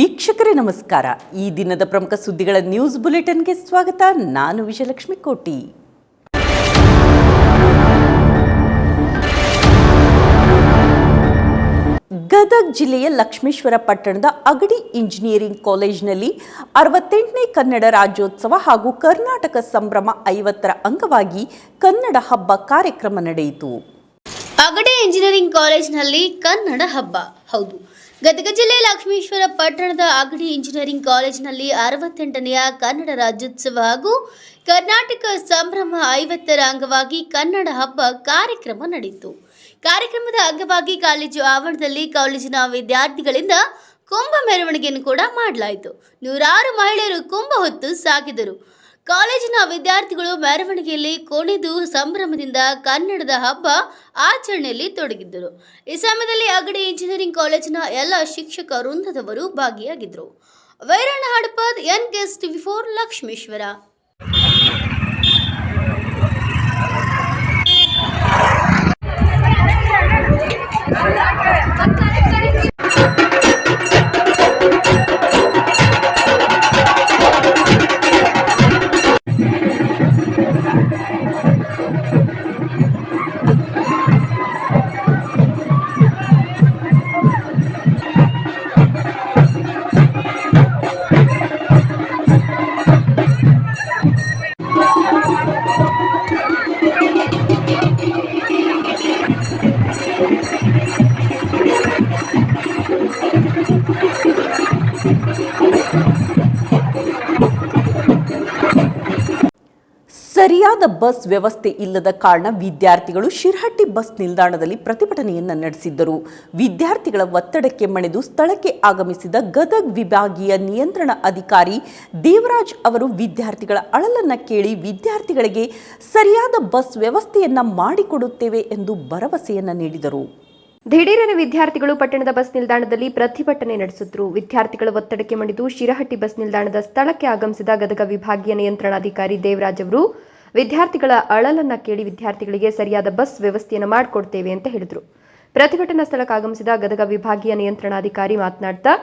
ವೀಕ್ಷಕರೇ ನಮಸ್ಕಾರ. ಈ ದಿನದ ಪ್ರಮುಖ ಸುದ್ದಿಗಳ ನ್ಯೂಸ್ ಬುಲೆಟಿನ್ಗೆ ಸ್ವಾಗತ. ನಾನು ವಿಜಯಲಕ್ಷ್ಮಿ ಕೋಟಿ. ಗದಗ ಜಿಲ್ಲೆಯ ಲಕ್ಷ್ಮೇಶ್ವರ ಪಟ್ಟಣದ ಅಗಡಿ ಇಂಜಿನಿಯರಿಂಗ್ ಕಾಲೇಜಿನಲ್ಲಿ 68ನೇ ಕನ್ನಡ ರಾಜ್ಯೋತ್ಸವ ಹಾಗೂ ಕರ್ನಾಟಕ ಸಂಭ್ರಮ 50ರ ಅಂಗವಾಗಿ ಕನ್ನಡ ಹಬ್ಬ ಕಾರ್ಯಕ್ರಮ ನಡೆಯಿತು. ಅಗಡಿ ಇಂಜಿನಿಯರಿಂಗ್ ಕಾಲೇಜಿನಲ್ಲಿ ಕನ್ನಡ ಹಬ್ಬ. ಹೌದು, ಗದಗ ಜಿಲ್ಲೆ ಲಕ್ಷ್ಮೇಶ್ವರ ಪಟ್ಟಣದ ಅಗಡಿ ಇಂಜಿನಿಯರಿಂಗ್ ಕಾಲೇಜಿನಲ್ಲಿ 68ನೆಯ ಕನ್ನಡ ರಾಜ್ಯೋತ್ಸವ ಹಾಗೂ ಕರ್ನಾಟಕ ಸಂಭ್ರಮ 50ರ ಅಂಗವಾಗಿ ಕನ್ನಡ ಹಬ್ಬ ಕಾರ್ಯಕ್ರಮ ನಡೆಯಿತು. ಕಾರ್ಯಕ್ರಮದ ಅಂಗವಾಗಿ ಕಾಲೇಜು ಆವರಣದಲ್ಲಿ ಕಾಲೇಜಿನ ವಿದ್ಯಾರ್ಥಿಗಳಿಂದ ಕುಂಭ ಮೆರವಣಿಗೆಯನ್ನು ಕೂಡ ಮಾಡಲಾಯಿತು. ನೂರಾರು ಮಹಿಳೆಯರು ಕುಂಭ ಹೊತ್ತು ಸಾಗಿದರು. ಕಾಲೇಜಿನ ವಿದ್ಯಾರ್ಥಿಗಳು ಮೆರವಣಿಗೆಯಲ್ಲಿ ಕುಣಿದು ಸಂಭ್ರಮದಿಂದ ಕನ್ನಡದ ಹಬ್ಬ ಆಚರಣೆಯಲ್ಲಿ ತೊಡಗಿದ್ದರು. ಈ ಸಮಯದಲ್ಲಿ ಅಗಡಿ ಇಂಜಿನಿಯರಿಂಗ್ ಕಾಲೇಜಿನ ಎಲ್ಲ ಶಿಕ್ಷಕ ವೃಂದದವರು ಭಾಗಿಯಾಗಿದ್ದರು. Vairanna Hadapad, NKS TV4 Lakshmeshwar. ಸರಿಯಾದ ಬಸ್ ವ್ಯವಸ್ಥೆ ಇಲ್ಲದ ಕಾರಣ ವಿದ್ಯಾರ್ಥಿಗಳು ಶಿರಹಟ್ಟಿ ಬಸ್ ನಿಲ್ದಾಣದಲ್ಲಿ ಪ್ರತಿಭಟನೆಯನ್ನು ನಡೆಸಿದ್ದರು. ವಿದ್ಯಾರ್ಥಿಗಳ ಒತ್ತಡಕ್ಕೆ ಮಣಿದು ಸ್ಥಳಕ್ಕೆ ಆಗಮಿಸಿದ ಗದಗ ವಿಭಾಗೀಯ ನಿಯಂತ್ರಣ ಅಧಿಕಾರಿ ದೇವರಾಜ್ ಅವರು ವಿದ್ಯಾರ್ಥಿಗಳ ಅಳಲನ್ನು ಕೇಳಿ ವಿದ್ಯಾರ್ಥಿಗಳಿಗೆ ಸರಿಯಾದ ಬಸ್ ವ್ಯವಸ್ಥೆಯನ್ನ ಮಾಡಿಕೊಡುತ್ತೇವೆ ಎಂದು ಭರವಸೆಯನ್ನ ನೀಡಿದರು. ದಿಢೀರನೆ ವಿದ್ಯಾರ್ಥಿಗಳು ಪಟ್ಟಣದ ಬಸ್ ನಿಲ್ದಾಣದಲ್ಲಿ ಪ್ರತಿಭಟನೆ ನಡೆಸಿದ್ರು. ವಿದ್ಯಾರ್ಥಿಗಳ ಒತ್ತಡಕ್ಕೆ ಮಣಿದು ಶಿರಹಟ್ಟಿ ಬಸ್ ನಿಲ್ದಾಣದ ಸ್ಥಳಕ್ಕೆ ಆಗಮಿಸಿದ ಗದಗ ವಿಭಾಗೀಯ ನಿಯಂತ್ರಣಾಧಿಕಾರಿ ದೇವರಾಜ್ ಅವರು ವಿದ್ಯಾರ್ಥಿಗಳ ಅಳಲನ್ನ ಕೇಳಿ ವಿದ್ಯಾರ್ಥಿಗಳಿಗೆ ಸರಿಯಾದ ಬಸ್ ವ್ಯವಸ್ಥೆಯನ್ನು ಮಾಡಿಕೊಡ್ತೇವೆ ಅಂತ ಹೇಳಿದರು. ಪ್ರತಿಭಟನಾ ಸ್ಥಳಕ್ಕೆ ಆಗಮಿಸಿದ ಗದಗ ವಿಭಾಗೀಯ ನಿಯಂತ್ರಣಾಧಿಕಾರಿ ಮಾತನಾಡ್ತಾ,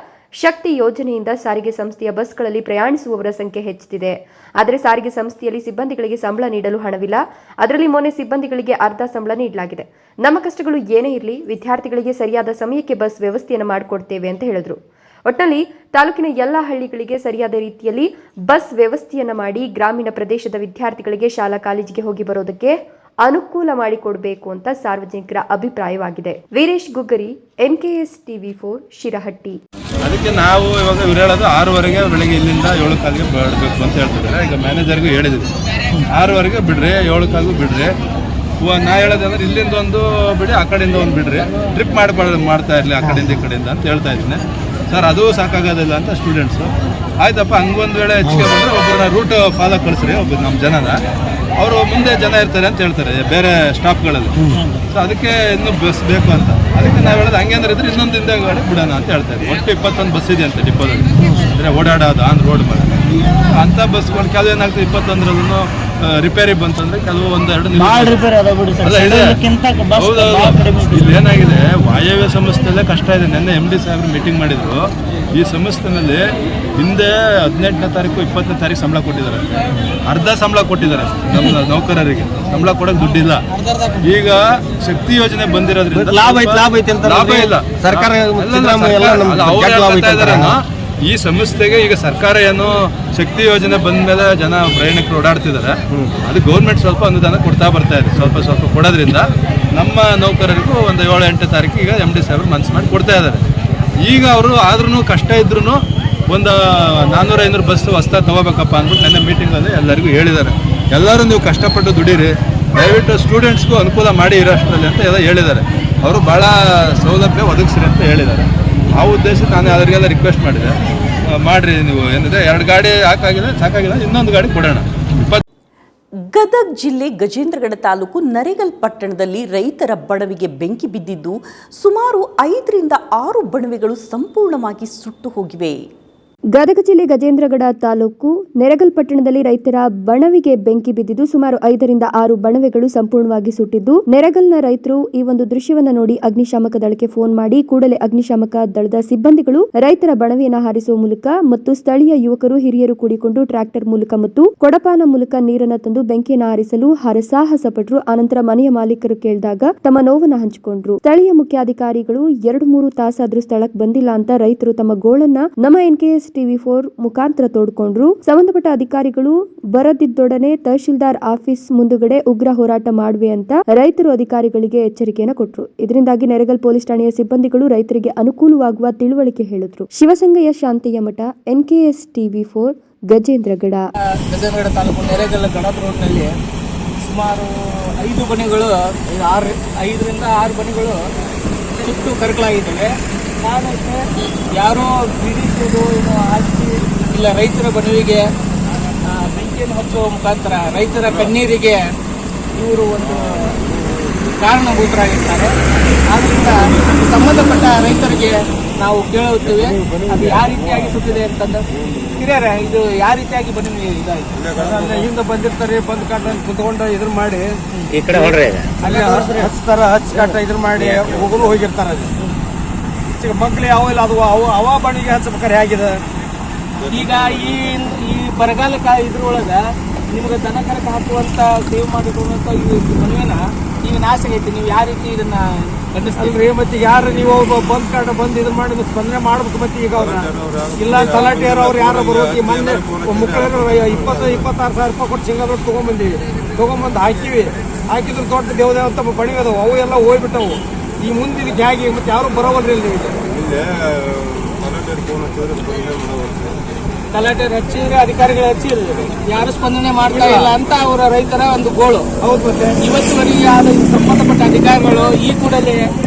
ಶಕ್ತಿ ಯೋಜನೆಯಿಂದ ಸಾರಿಗೆ ಸಂಸ್ಥೆಯ ಬಸ್ಗಳಲ್ಲಿ ಪ್ರಯಾಣಿಸುವವರ ಸಂಖ್ಯೆ ಹೆಚ್ಚುತ್ತಿದೆ. ಆದರೆ ಸಾರಿಗೆ ಸಂಸ್ಥೆಯಲ್ಲಿ ಸಿಬ್ಬಂದಿಗಳಿಗೆ ಸಂಬಳ ನೀಡಲು ಹಣವಿಲ್ಲ. ಅದರಲ್ಲಿ ಮೊನ್ನೆ ಸಿಬ್ಬಂದಿಗಳಿಗೆ ಅರ್ಧ ಸಂಬಳ ನೀಡಲಾಗಿದೆ. ನಮ್ಮ ಕಷ್ಟಗಳು ಏನೇ ಇರಲಿ, ವಿದ್ಯಾರ್ಥಿಗಳಿಗೆ ಸರಿಯಾದ ಸಮಯಕ್ಕೆ ಬಸ್ ವ್ಯವಸ್ಥೆಯನ್ನು ಮಾಡಿಕೊಡ್ತೇವೆ ಅಂತ ಹೇಳಿದ್ರು. ಒಟ್ಟಿನಲ್ಲಿ ತಾಲೂಕಿನ ಎಲ್ಲ ಹಳ್ಳಿಗಳಿಗೆ ಸರಿಯಾದ ರೀತಿಯಲ್ಲಿ ಬಸ್ ವ್ಯವಸ್ಥೆಯನ್ನು ಮಾಡಿ ಗ್ರಾಮೀಣ ಪ್ರದೇಶದ ವಿದ್ಯಾರ್ಥಿಗಳಿಗೆ ಶಾಲಾ ಕಾಲೇಜಿಗೆ ಹೋಗಿ ಬರೋದಕ್ಕೆ ಅನುಕೂಲ ಮಾಡಿಕೊಡಬೇಕು ಅಂತ ಸಾರ್ವಜನಿಕರ ಅಭಿಪ್ರಾಯವಾಗಿದೆ. ವೀರೇಶ್ ಗುಗ್ಗರಿ, NKS TV4 ಶಿರಹಟ್ಟಿ. ಅದಕ್ಕೆ ನಾವು ಇವಾಗ ಇವ್ರು ಹೇಳೋದು 6ವರೆಗೆ ಬೆಳಗ್ಗೆ ಇಲ್ಲಿಂದ 7 ಕಾಲಿಗೆ ಬಿಡಬೇಕು ಅಂತ ಹೇಳ್ತಿದ್ದಾರೆ. ಈಗ ಮ್ಯಾನೇಜರ್ಗೂ ಹೇಳಿದ್ವಿ 6ವರೆಗೆ ಬಿಡ್ರಿ, 7 ಕಾಲಿಗೂ ಬಿಡ್ರಿ. ನಾ ಹೇಳೋದಂದ್ರೆ ಇಲ್ಲಿಂದ ಒಂದು ಬಿಡಿ, ಆ ಕಡೆಯಿಂದ ಒಂದು ಬಿಡ್ರಿ, ಟ್ರಿಪ್ ಮಾಡ್ತಾ ಇರಲಿ ಆ ಕಡೆಯಿಂದ ಈ ಕಡೆಯಿಂದ ಅಂತ ಹೇಳ್ತಾ ಇದ್ದೀನಿ. ಸರ್ ಅದು ಸಾಕಾಗೋದಿಲ್ಲ ಅಂತ ಸ್ಟೂಡೆಂಟ್ಸು. ಆಯ್ತಪ್ಪ, ಹಂಗೊಂದು ವೇಳೆ ಹೆಚ್ಚಿಗೆ ಬಂದರೆ ಒಬ್ಬರನ್ನ ರೂಟ್ ಫಾಲೋ ಕಳಿಸ್ರಿ, ಒಬ್ಬರು ನಮ್ಮ ಜನನ ಅವರು ಮುಂದೆ ಜನ ಇರ್ತಾರೆ ಅಂತ ಹೇಳ್ತಾರೆ ಬೇರೆ ಸ್ಟಾಪ್ಗಳಲ್ಲಿ. ಸೊ ಅದಕ್ಕೆ ಇನ್ನೂ ಬಸ್ ಬೇಕು ಅಂತ, ಅದಕ್ಕೆ ನಾವು ಹೇಳೋದು ಹಂಗೆ ಅಂದ್ರೆ ಇದ್ರೆ ಇನ್ನೊಂದು ಹಿಂದೆಗಡೆ ಬಿಡೋಣ ಅಂತ ಹೇಳ್ತಾ ಇದ್ವಿ. ಒಟ್ಟು 21 ಬಸ್ ಇದೆ ಅಂತ ಡಿಪೋದಲ್ಲಿ, ಅಂದರೆ ಓಡಾಡೋದು ಆನ್ ರೋಡ್ ಮೇಲೆ. ಅಂಥ ಬಸ್ಗಳು ಕೆಲವು ಏನಾಗ್ತದೆ 21ರಲ್ಲೂ ರಿಪೇರಿ ಬಂತಂದ್ರೆ ಕೆಲವು ಒಂದೆರಡು ಇಲ್ಲಿ ಏನಾಗಿದೆ, ವಾಯವ್ಯ ಸಂಸ್ಥೆಯಲ್ಲೇ ಕಷ್ಟ ಇದೆ. ನಿನ್ನೆ MD ಸಾಹೇಬ್ರು ಮೀಟಿಂಗ್ ಮಾಡಿದ್ರು. ಈ ಸಂಸ್ಥೆನಲ್ಲಿ ಹಿಂದೆ 18ನೇ ತಾರೀಕು 20ನೇ ತಾರೀಕು ಸಂಬಳ ಕೊಟ್ಟಿದ್ದಾರೆ, ಅರ್ಧ ಸಂಬಳ ಕೊಟ್ಟಿದ್ದಾರೆ ನಮ್ಮ ನೌಕರರಿಗೆ. ಸಂಬಳ ಕೊಡೋಕೆ ದುಡ್ಡಿಲ್ಲ. ಈಗ ಶಕ್ತಿ ಯೋಜನೆ ಬಂದಿರೋದ್ರಿಂದ ಲಾಭ ಇಲ್ಲ. ಸರ್ಕಾರ ಈ ಸಂಸ್ಥೆಗೆ ಈಗ ಸರ್ಕಾರ ಏನು ಶಕ್ತಿ ಯೋಜನೆ ಬಂದ ಮೇಲೆ ಜನ ಪ್ರಯಾಣಿಕರು ಓಡಾಡ್ತಿದ್ದಾರೆ. ಅದು ಗೌರ್ಮೆಂಟ್ ಸ್ವಲ್ಪ ಅನುದಾನ ಕೊಡ್ತಾ ಬರ್ತಾ ಇದೆ. ಸ್ವಲ್ಪ ಕೊಡೋದ್ರಿಂದ ನಮ್ಮ ನೌಕರರಿಗೂ ಒಂದು 7-8 ತಾರೀಕು ಈಗ MD ಸಾಹೇಬ್ರು ಮನಸ್ಸು ಮಾಡಿ ಕೊಡ್ತಾ ಇದ್ದಾರೆ. ಈಗ ಅವರು ಆದ್ರೂ ಕಷ್ಟ ಇದ್ರೂ ಒಂದು 400-500 ಬಸ್ ಹೊಸ್ತಾ ತಗೋಬೇಕಪ್ಪ ಅಂದ್ಬಿಟ್ಟು ನನ್ನ ಮೀಟಿಂಗಲ್ಲಿ ಎಲ್ಲರಿಗೂ ಹೇಳಿದ್ದಾರೆ. ಎಲ್ಲರೂ ನೀವು ಕಷ್ಟಪಟ್ಟು ದುಡೀರಿ, ದಯವಿಟ್ಟು ಸ್ಟೂಡೆಂಟ್ಸ್ಗೂ ಅನುಕೂಲ ಮಾಡಿ ಇರೋಷ್ಟರಲ್ಲಿ ಅಂತ ಎಲ್ಲ ಹೇಳಿದ್ದಾರೆ. ಅವರು ಭಾಳ ಸೌಲಭ್ಯ ಒದಗಿಸ್ರಿ ಅಂತ ಹೇಳಿದ್ದಾರೆ. ಆ ಉದ್ದೇಶಕ್ಕೆ ನಾನು ಅವರಿಗೆಲ್ಲ ರಿಕ್ವೆಸ್ಟ್ ಮಾಡಿದೆ, ಮಾಡಿರಿ ನೀವು ಏನಿದೆ 2 ಗಾಡಿ ಸಾಕಾಗಿಲ್ಲ, ಇನ್ನೊಂದು ಗಾಡಿ ಕೊಡೋಣ. ಗದಗ ಜಿಲ್ಲೆ ಗಜೇಂದ್ರಗಡ ತಾಲೂಕು ನರೇಗಲ್ ಪಟ್ಟಣದಲ್ಲಿ ರೈತರ ಬಣವೆಗೆ ಬೆಂಕಿ ಬಿದ್ದಿದ್ದು ಸುಮಾರು 5ರಿಂದ 6 ಬಣವೆಗಳು ಸಂಪೂರ್ಣವಾಗಿ ಸುಟ್ಟು ಹೋಗಿವೆ. ಗದಗ ಜಿಲ್ಲೆ ಗಜೇಂದ್ರಗಡ ತಾಲೂಕು ನೆರಗಲ್ ಪಟ್ಟಣದಲ್ಲಿ ರೈತರ ಬಣವಿಗೆ ಬೆಂಕಿ ಬಿದ್ದಿದ್ದು ಸುಮಾರು 5 ರಿಂದ 6 ಬಣವೆಗಳು ಸಂಪೂರ್ಣವಾಗಿ ಸುಟ್ಟಿದ್ದು ನೆರಗಲ್ನ ರೈತರು ಈ ಒಂದು ದೃಶ್ಯವನ್ನ ನೋಡಿ ಅಗ್ನಿಶಾಮಕ ದಳಕ್ಕೆ ಫೋನ್ ಮಾಡಿ ಕೂಡಲೇ ಅಗ್ನಿಶಾಮಕ ದಳದ ಸಿಬ್ಬಂದಿಗಳು ರೈತರ ಬಣವೆಯನ್ನು ಹಾರಿಸುವ ಮೂಲಕ ಮತ್ತು ಸ್ಥಳೀಯ ಯುವಕರು ಹಿರಿಯರು ಕೂಡಿಕೊಂಡು ಟ್ರ್ಯಾಕ್ಟರ್ ಮೂಲಕ ಮತ್ತು ಕೊಡಪಾನ ಮೂಲಕ ನೀರನ್ನು ತಂದು ಬೆಂಕಿಯನ್ನು ಆರಿಸಲು ಹರಸಾಹಸ ಪಟ್ಟರು. ಆನಂತರ ಮನೆಯ ಮಾಲೀಕರು ಕೇಳಿದಾಗ ತಮ್ಮ ನೋವನ್ನ ಹಂಚಿಕೊಂಡ್ರು. ಸ್ಥಳೀಯ ಮುಖ್ಯಾಧಿಕಾರಿಗಳು 2-3 ತಾಸಾದ್ರೂ ಸ್ಥಳಕ್ಕೆ ಬಂದಿಲ್ಲ ಅಂತ ರೈತರು ತಮ್ಮ ಗೋಳನ್ನ ನಮ್ಮ NKS TV4 ಮುಖಾಂತರ ತೋಡ್ಕೊಂಡ್ರು. ಸಂಬಂಧಪಟ್ಟ ಅಧಿಕಾರಿಗಳು ಬರದಿದ್ದೊಡನೆ ತಹಶೀಲ್ದಾರ್ ಆಫೀಸ್ ಮುಂದುಗಡೆ ಉಗ್ರ ಹೋರಾಟ ಮಾಡುವೆ ಅಂತ ರೈತರು ಅಧಿಕಾರಿಗಳಿಗೆ ಎಚ್ಚರಿಕೆಯನ್ನು ಕೊಟ್ಟರು. ಇದರಿಂದಾಗಿ ನೆರಗಲ್ ಪೊಲೀಸ್ ಠಾಣೆಯ ಸಿಬ್ಬಂದಿಗಳು ರೈತರಿಗೆ ಅನುಕೂಲವಾಗುವ ತಿಳುವಳಿಕೆ ಹೇಳಿದ್ರು. ಶಿವಸಂಗಯ್ಯ ಶಾಂತಿಯ ಮಠ, NKS TV4 ಗಜೇಂದ್ರಗಡ. ಗಜೇಂದ್ರಗಡ ತಾಲೂಕು ನೆರೆಗಲ್ ಗಡಪ್ ರೋಡ್ನಲ್ಲಿ ಸುಮಾರು 5 ಬಣಿಗಳು 5 ರಿಂದ 6 ಬಣಿಗಳು ಸುಟ್ಟು ಕರಕಲಾಗಿದ್ದಾವೆ. ಕಾರಣಕ್ಕೆ ಯಾರೋ ಬಿಡಿಸುವುದು ಏನು ಹಾಕಿ ಇಲ್ಲ ರೈತರ ಬಣವಿಗೆ ಬೆಂಕಿಯನ್ನು ಹಚ್ಚುವ ಮುಖಾಂತರ ರೈತರ ಕಣ್ಣೀರಿಗೆ ಇವರು ಒಂದು ಕಾರಣಭೂತರಾಗಿರ್ತಾರೆ. ಆದ್ದರಿಂದ ಸಂಬಂಧಪಟ್ಟ ರೈತರಿಗೆ ನಾವು ಕೇಳುತ್ತೇವೆ, ಅದು ಯಾವ ರೀತಿಯಾಗಿ ಸುಟ್ಟಿದೆ ಅಂತಂದ್ರೆ ಹಿರಿಯರೇ ಇದು ಯಾವ ರೀತಿಯಾಗಿ ಬನ್ನಿ ಇದಾಯ್ತು ಹಿಂದೆ ಬಂದಿರ್ತಾರೆ, ಬಂದ್ ಕಾಟ ಕುತ್ಕೊಂಡು ಇದ್ರ ಮಾಡಿ ಈ ಕಡೆ ಹೊಡ್ರಿ ಅಲ್ಲಿ ಹಚ್ತಾರ, ಹಚ್ ಕಾಟ ಇದ್ರ ಮಾಡಿ ಹೋಗಲು ಹೋಗಿರ್ತಾರ. ಅದು ಮಕ್ಳು ಯಾವ ಇಲ್ಲ, ಅದು ಅವ ಬಣಿಗೆ ಹಚ್ಬೇಕಾರೆ ಹೇಗಿದೆ. ಈಗ ಈ ಬರಗಾಲ ಇದ್ರೊಳಗೆ ನಿಮ್ಗೆ ದನ ಕರಕ ಹಾಕುವಂತ ಸೇವ್ ಮಾಡಿಕೊಳ್ಳುವಂತ ಈ ಮನೆಯನ್ನ ಈಗ ನಾಶ ಆಗೈತಿ. ನೀವು ಯಾವ ರೀತಿ ಇದನ್ನ ಖಂಡಿಸ್ತೀರಿ? ಮತ್ತೆ ಯಾರು ನೀವು ಬಂದ್ ಕಾಟ ಬಂದ್ ಇದ್ರ ಮಾಡಿ ಸ್ಪಂದನೆ ಮಾಡ್ಬೇಕು. ಮತ್ತೆ ಈಗ ಅವ್ರ ಇಲ್ಲ ತಲಾಟಿಯರು ಅವ್ರು ಯಾರು ಬರೋದು. ಈ ಮೊನ್ನೆ ಮಕ್ಕಳು 20-26 ಸಾವಿರ ರೂಪಾಯಿ ಕೊಟ್ಟು ಸಿಂಗಲ್ ತಗೊಂಬಂದು ಹಾಕಿದ್ರು ದೊಡ್ಡ ದೇವದೇವ ಅಂತ ಬಣಿ ಅದಾವು, ಅವು ಎಲ್ಲ ಹೋಗ್ಬಿಟ್ಟವು. ಈ ಮುಂದೆ ಇದಕ್ಕೆ ಹೇಗೆ ಮತ್ತೆ ಯಾರು ಬರೋವಲ್ರಿ ಇಲ್ಲಿ. ತಲಾಟೆಯರು ಹಚ್ಚಿದ್ರೆ ಅಧಿಕಾರಿಗಳು ಹಚ್ಚಿರ್ಲಿ, ಯಾರು ಸ್ಪಂದನೆ ಮಾಡ್ತಾ ಇಲ್ಲ ಅಂತ ಅವರ ರೈತರ ಒಂದು ಗೋಳು. ಹೌದು. ಮತ್ತೆ ಇವತ್ತುವರೆಗೆ ಆದ ಸಂಬಂಧಪಟ್ಟ ಅಧಿಕಾರಿಗಳು ಈ ಕೂಡಲೇ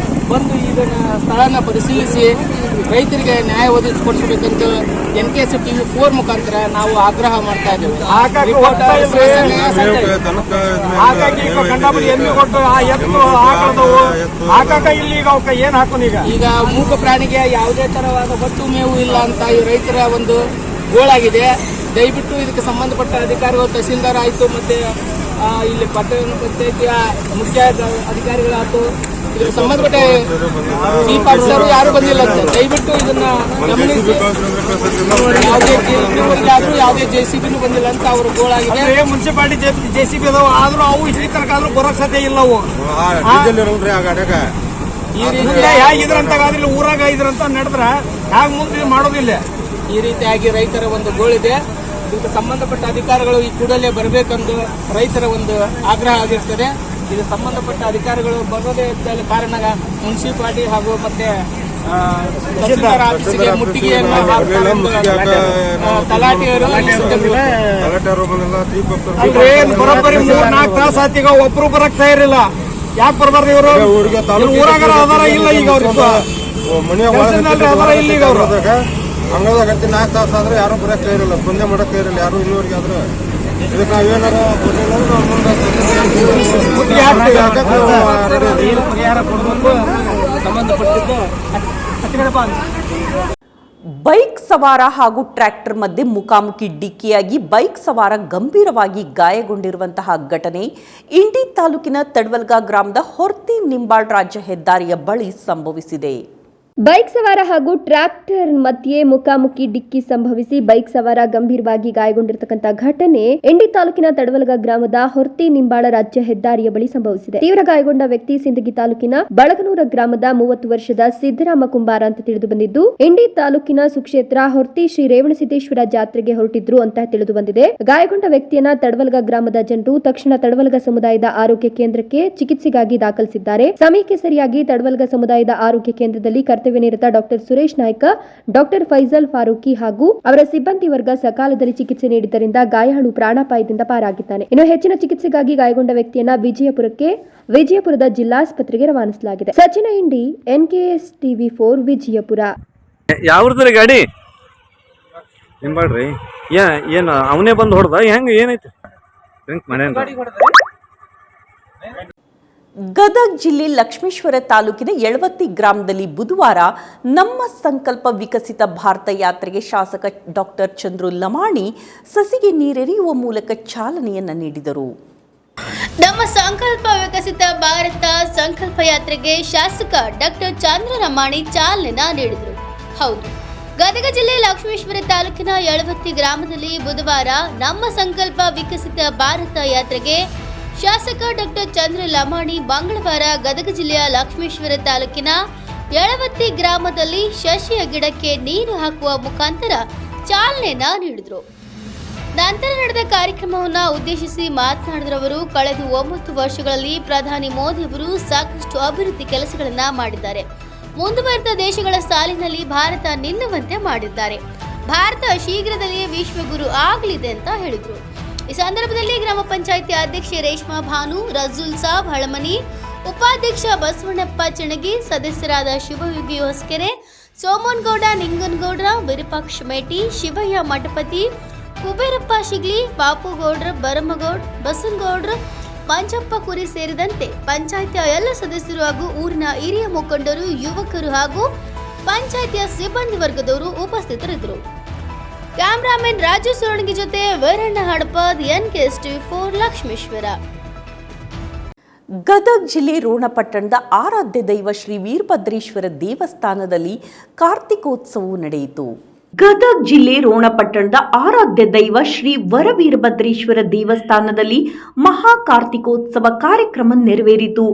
ಬಂದು ಇದನ್ನ ಸ್ಥಳನ ಪರಿಶೀಲಿಸಿ ರೈತರಿಗೆ ನ್ಯಾಯ ಒದಗಿಸಿಕೊಡಿಸಬೇಕಂತ NKS TV4 ಮುಖಾಂತರ ನಾವು ಆಗ್ರಹ ಮಾಡ್ತಾ ಇದ್ದೇವೆ. ಹಾಗಾಗಿ ಎಮ್ಮೆ ಕೊಟ್ಟು ಆ ಎತ್ತು ಹಾಕದವು ಹಾಕಾಕ ಇಲ್ಲಿ ಈಗ ಅವಕ್ಕೆ ಏನ್ ಹಾಕೋನ್ ಈಗ ಮೂಕ ಪ್ರಾಣಿಗೆ ಯಾವುದೇ ತರವಾದ ಹೊತ್ತು ಮೇವು ಇಲ್ಲ ಅಂತ ಈ ರೈತರ ಒಂದು ಗೋಳಾಗಿದೆ. ದಯವಿಟ್ಟು ಇದಕ್ಕೆ ಸಂಬಂಧಪಟ್ಟ ಅಧಿಕಾರಿಗಳು ತಹಸೀಲ್ದಾರ್ ಆಯಿತು ಮತ್ತೆ ಇಲ್ಲಿ ಪಟ್ಟಣ ಪಂಚಾಯತಿಯ ಮುಖ್ಯ ಅಧಿಕಾರಿಗಳಾಯ್ತು ಇದಕ್ಕೆ ಸಂಬಂಧಪಟ್ಟ ಚೀಫ್ ಆಫೀಸರ್ ಯಾರು ಬಂದಿಲ್ಲ ಅಂತ ದಯವಿಟ್ಟು ಇದನ್ನ ಗಮನಿಸಿ. ಯಾವುದೇ JCB ಬಂದಿಲ್ಲ ಅಂತ ಅವ್ರ ಗೋಳಾಗಿದೆ. ಮುನ್ಸಿಪಾಲಿಟಿ JCB ಅದಾವ, ಆದ್ರೂ ಅವು ಇಲ್ಲಿ ತನಕ ಆದ್ರೂ ಬರೋಕ್ ಸಾಧ್ಯ ಇಲ್ಲ. ಅವು ಈ ರೀತಿ ಹೇಗಿದ್ರಂತಾಗಾದ್ರೆ ಊರಾಗ ಇದ್ರಂತ ನಡೆದ್ರ ಹ್ಯಾಗ ಮುಂದೆ ಮಾಡೋದಿಲ್ಲ. ಈ ರೀತಿಯಾಗಿ ರೈತರ ಒಂದು ಗೋಳಿದೆ. ಇದಕ್ಕೆ ಸಂಬಂಧಪಟ್ಟ ಅಧಿಕಾರಿಗಳು ಈ ಕೂಡಲೇ ಬರಬೇಕೆಂದು ರೈತರ ಒಂದು ಆಗ್ರಹ ಆಗಿರ್ತದೆ. ಇದು ಸಂಬಂಧಪಟ್ಟ ಅಧಿಕಾರಿಗಳು ಬರೋದೇ ಕಾರಣ ಮುನ್ಸಿಪಾಲಿಟಿ ಹಾಗೂ ಮತ್ತೆ ತಹಸೀಲ್ದಾರ್ ಆಫೀಸಿಗೆ ಮುಟ್ಟಿಗೆಯನ್ನು ತಲಾಟಿಯರು ಬರೋಬ್ಬರಿ 3-4 ತಾಸು ಆತೀಗ ಒಬ್ರು ಬರಕ್ ತಯಾರಿಲ್ಲ. ಯಾಕೆ ಬರ್ಬಾರ್ದು ಇವರು? ಊರಾಗ ಅದಾರ ಇಲ್ಲ ಈಗ ಅವ್ರಿಗೆ ಅದಾರ ಇಲ್ಲ ಈಗ ಅವರು ಹಂಗದಾಗ 4 ತಾಸು ಆದ್ರೆ ಯಾರು ಬರಕ್ಕೆ ಇರಲ್ಲ, ಸ್ಪಂದನೆ ಮಾಡಕ್ಕೆ ಇರಲ್ಲ ಯಾರು ಇನ್ನೂರಿಗೆ. ಆದ್ರೆ ಇದಕ್ಕೆ ನಾವೇನಾರ ಪರಿಹಾರ ಕೊಡಬೇಕು ಸಂಬಂಧಪಟ್ಟಿದ್ದು. ಬೈಕ್ ಸವಾರ ಹಾಗೂ ಟ್ರ್ಯಾಕ್ಟರ್ ಮಧ್ಯೆ ಮುಖಾಮುಖಿ ಡಿಕ್ಕಿಯಾಗಿ ಬೈಕ್ ಸವಾರ ಗಂಭೀರವಾಗಿ ಗಾಯಗೊಂಡಿರುವಂತಹ ಘಟನೆ ಇಂಡಿ ತಾಲೂಕಿನ ತಡವಲ್ಗ ಗ್ರಾಮದ ಹೊರ್ತಿ ನಿಂಬಾಳ್ ರಾಜ್ಯ ಹೆದ್ದಾರಿಯ ಬಳಿ ಸಂಭವಿಸಿದೆ. ಬೈಕ್ ಸವಾರ ಹಾಗೂ ಟ್ರ್ಯಾಕ್ಟರ್ ಮಧ್ಯೆ ಮುಖಾಮುಖಿ ಡಿಕ್ಕಿ ಸಂಭವಿಸಿ ಬೈಕ್ ಸವಾರ ಗಂಭೀರವಾಗಿ ಗಾಯಗೊಂಡಿರತಕ್ಕಂಥ ಘಟನೆ ಇಂಡಿ ತಾಲೂಕಿನ ತಡವಲ್ಗ ಗ್ರಾಮದ ಹೊರ್ತಿ ನಿಂಬಾಳ ರಾಜ್ಯ ಹೆದ್ದಾರಿಯ ಬಳಿ ಸಂಭವಿಸಿದೆ. ತೀವ್ರ ಗಾಯಗೊಂಡ ವ್ಯಕ್ತಿ ಸಿಂದಗಿ ತಾಲೂಕಿನ ಬಳಗನೂರ ಗ್ರಾಮದ 30 ವರ್ಷದ ಸಿದ್ದರಾಮ ಕುಂಬಾರ ಅಂತ ತಿಳಿದು ಬಂದಿದ್ದು, ಇಂಡಿ ತಾಲೂಕಿನ ಸುಕ್ಷೇತ್ರ ಹೊರ್ತಿ ಶ್ರೀ ರೇವಣಸಿದ್ದೇಶ್ವರ ಜಾತ್ರೆಗೆ ಹೊರಟಿದ್ರು ಅಂತ ತಿಳಿದು ಬಂದಿದೆ. ಗಾಯಗೊಂಡ ವ್ಯಕ್ತಿಯನ್ನ ತಡವಲ್ಗ ಗ್ರಾಮದ ಜನರು ತಕ್ಷಣ ತಡವಲ್ಗ ಸಮುದಾಯದ ಆರೋಗ್ಯ ಕೇಂದ್ರಕ್ಕೆ ಚಿಕಿತ್ಸೆಗಾಗಿ ದಾಖಲಿಸಿದ್ದಾರೆ. ಸಮಯಕ್ಕೆ ಸರಿಯಾಗಿ ತಡವಲ್ಗ ಸಮುದಾಯದ ಆರೋಗ್ಯ ಕೇಂದ್ರದಲ್ಲಿ ಕರ್ತವ್ಯ ನಿರತ ಡಾಕ್ಟರ್ ಸುರೇಶ್ ನಾಯ್ಕ, ಡಾಕ್ಟರ್ ಫೈಜಲ್ ಫಾರೂಕಿ ಹಾಗೂ ಅವರ ಸಿಬ್ಬಂದಿ ವರ್ಗ ಸಕಾಲದಲ್ಲಿ ಚಿಕಿತ್ಸೆ ನೀಡಿದ್ದರಿಂದ ಗಾಯಾಳು ಪ್ರಾಣಾಪಾಯದಿಂದ ಪಾರಾಗಿದ್ದಾನೆ. ಇನ್ನು ಹೆಚ್ಚಿನ ಚಿಕಿತ್ಸೆಗಾಗಿ ಗಾಯಗೊಂಡ ವ್ಯಕ್ತಿಯನ್ನ ವಿಜಯಪುರದ ಜಿಲ್ಲಾಸ್ಪತ್ರೆಗೆ ರವಾನಿಸಲಾಗಿದೆ. ಸಚಿನ ಇಂಡಿ, NKS TV4 ವಿಜಯಪುರ. ಯಾವ್ದ್ರಿ ಗಾಡಿ ನಿಂಬಾಡ್ರಿ? ಏನ್ ಅವನೇ ಬಂದು ಹೊಡೆದ? ಹೆಂಗ ಏನೈತಿ? ಡ್ರಿಂಕ್ ಮಾಡ್ಯಾನ. ಗದಗ ಜಿಲ್ಲೆ ಲಕ್ಷ್ಮೇಶ್ವರ ತಾಲೂಕಿನ ಯಳವತ್ತಿ ಗ್ರಾಮದಲ್ಲಿ ಬುಧವಾರ ನಮ್ಮ ಸಂಕಲ್ಪ ವಿಕಸಿತ ಭಾರತ ಯಾತ್ರೆಗೆ ಶಾಸಕ ಡಾಕ್ಟರ್ ಚಂದ್ರು ಲಮಾಣಿ ಸಸಿಗೆ ನೀರೆರೆಯುವ ಮೂಲಕ ಚಾಲನೆಯನ್ನ ನೀಡಿದರು. ನಮ್ಮ ಸಂಕಲ್ಪ ವಿಕಸಿತ ಭಾರತ ಸಂಕಲ್ಪ ಯಾತ್ರೆಗೆ ಶಾಸಕ ಡಾಕ್ಟರ್ ಚಂದ್ರು ಲಮಾಣಿ ಚಾಲನೆ ನೀಡಿದರು. ಹೌದು, ಗದಗ ಜಿಲ್ಲೆ ಲಕ್ಷ್ಮೇಶ್ವರ ತಾಲೂಕಿನ ಯಳವತ್ತಿ ಗ್ರಾಮದಲ್ಲಿ ಬುಧವಾರ ನಮ್ಮ ಸಂಕಲ್ಪ ವಿಕಸಿತ ಭಾರತ ಯಾತ್ರೆಗೆ ಶಾಸಕ ಡಾಕ್ಟರ್ ಚಂದ್ರು ಲಮಾಣಿ ಮಂಗಳವಾರ ಗದಗ ಜಿಲ್ಲೆಯ ಲಕ್ಷ್ಮೇಶ್ವರ ತಾಲೂಕಿನ ಯಳವತ್ತಿ ಗ್ರಾಮದಲ್ಲಿ ಶಶಿಯ ಗಿಡಕ್ಕೆ ನೀರು ಹಾಕುವ ಮುಖಾಂತರ ಚಾಲನೆಯನ್ನ ನೀಡಿದರು. ನಂತರ ನಡೆದ ಕಾರ್ಯಕ್ರಮವನ್ನು ಉದ್ದೇಶಿಸಿ ಮಾತನಾಡಿದ ಅವರು, ಕಳೆದ 9 ವರ್ಷಗಳಲ್ಲಿ ಪ್ರಧಾನಿ ಮೋದಿ ಅವರು ಸಾಕಷ್ಟು ಅಭಿವೃದ್ಧಿ ಕೆಲಸಗಳನ್ನ ಮಾಡಿದ್ದಾರೆ. ಮುಂದುವರೆದ ದೇಶಗಳ ಸಾಲಿನಲ್ಲಿ ಭಾರತ ನಿಲ್ಲುವಂತೆ ಮಾಡಿದ್ದಾರೆ. ಭಾರತ ಶೀಘ್ರದಲ್ಲಿಯೇ ವಿಶ್ವಗುರು ಆಗಲಿದೆ ಅಂತ ಹೇಳಿದರು. ಈ ಸಂದರ್ಭದಲ್ಲಿ ಗ್ರಾಮ ಪಂಚಾಯಿತಿ ಅಧ್ಯಕ್ಷೆ ರೇಷ್ಮಾ ಭಾನು, ರಜುಲ್ ಸಾಬ್ ಹಳಮನಿ, ಉಪಾಧ್ಯಕ್ಷ ಬಸವಣ್ಣಪ್ಪ ಚಣಗಿ, ಸದಸ್ಯರಾದ ಶಿವಯೋಗಿ ಹೊಸಕೆರೆ, ಸೋಮನಗೌಡ ನಿಂಗನಗೌಡ್ರ, ವಿರೂಪಾಕ್ಷ ಮೇಟಿ, ಶಿವಯ್ಯ ಮಠಪತಿ, ಕುಬೇರಪ್ಪ ಶಿಗ್ಲಿ, ಬಾಪುಗೌಡ್ರ, ಬರಮಗೌಡ್, ಬಸನಗೌಡ್ರ, ಮಂಜಪ್ಪ ಕುರಿ ಸೇರಿದಂತೆ ಪಂಚಾಯಿತಿಯ ಎಲ್ಲ ಸದಸ್ಯರು ಹಾಗೂ ಊರಿನ ಹಿರಿಯ ಮುಖಂಡರು, ಯುವಕರು ಹಾಗೂ ಪಂಚಾಯಿತಿಯ ಸಿಬ್ಬಂದಿ ವರ್ಗದವರು ಉಪಸ್ಥಿತರಿದ್ದರು. ಕ್ಯಾಮರಾಮನ್ ರಾಜು ಸುರಣಗಿ ಜೊತೆ ವೀರಣ್ಣ ಹಡಪದ್, NKS-TV4 ಲಕ್ಷ್ಮೇಶ್ವರ. ಗದಗ ಜಿಲ್ಲೆ ರೋಣಪಟ್ಟಣದ ಆರಾಧ್ಯ ದೈವ ಶ್ರೀ ವೀರಭದ್ರೇಶ್ವರ ದೇವಸ್ಥಾನದಲ್ಲಿ ಕಾರ್ತಿಕೋತ್ಸವವು ನಡೆಯಿತು. ಗದಗ ಜಿಲ್ಲೆ ರೋಣಪಟ್ಟಣದ ಆರಾಧ್ಯ ದೈವ ಶ್ರೀ ವರವೀರಭದ್ರೇಶ್ವರ ದೇವಸ್ಥಾನದಲ್ಲಿ ಮಹಾ ಕಾರ್ತಿಕೋತ್ಸವ ಕಾರ್ಯಕ್ರಮ ನೆರವೇರಿತು.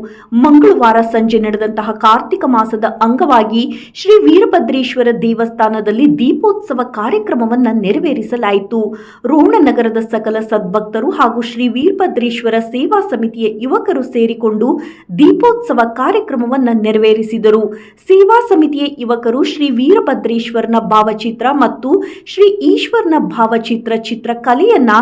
ಮಂಗಳವಾರ ಸಂಜೆ ನಡೆದಂತಹ ಕಾರ್ತಿಕ ಮಾಸದ ಅಂಗವಾಗಿ ಶ್ರೀ ವೀರಭದ್ರೇಶ್ವರ ದೇವಸ್ಥಾನದಲ್ಲಿ ದೀಪೋತ್ಸವ ಕಾರ್ಯಕ್ರಮವನ್ನು ನೆರವೇರಿಸಲಾಯಿತು. ರೋಣನಗರದ ಸಕಲ ಸದ್ಭಕ್ತರು ಹಾಗೂ ಶ್ರೀ ವೀರಭದ್ರೇಶ್ವರ ಸೇವಾ ಸಮಿತಿಯ ಯುವಕರು ಸೇರಿಕೊಂಡು ದೀಪೋತ್ಸವ ಕಾರ್ಯಕ್ರಮವನ್ನು ನೆರವೇರಿಸಿದರು. ಸೇವಾ ಸಮಿತಿಯ ಯುವಕರು ಶ್ರೀ ವೀರಭದ್ರೇಶ್ವರನ ಭಾವಚಿತ್ರ ಮತ್ತು ಶ್ರೀ ಈಶ್ವರನ ಭಾವಚಿತ್ರ ಚಿತ್ರಕಲೆಯನ್ನ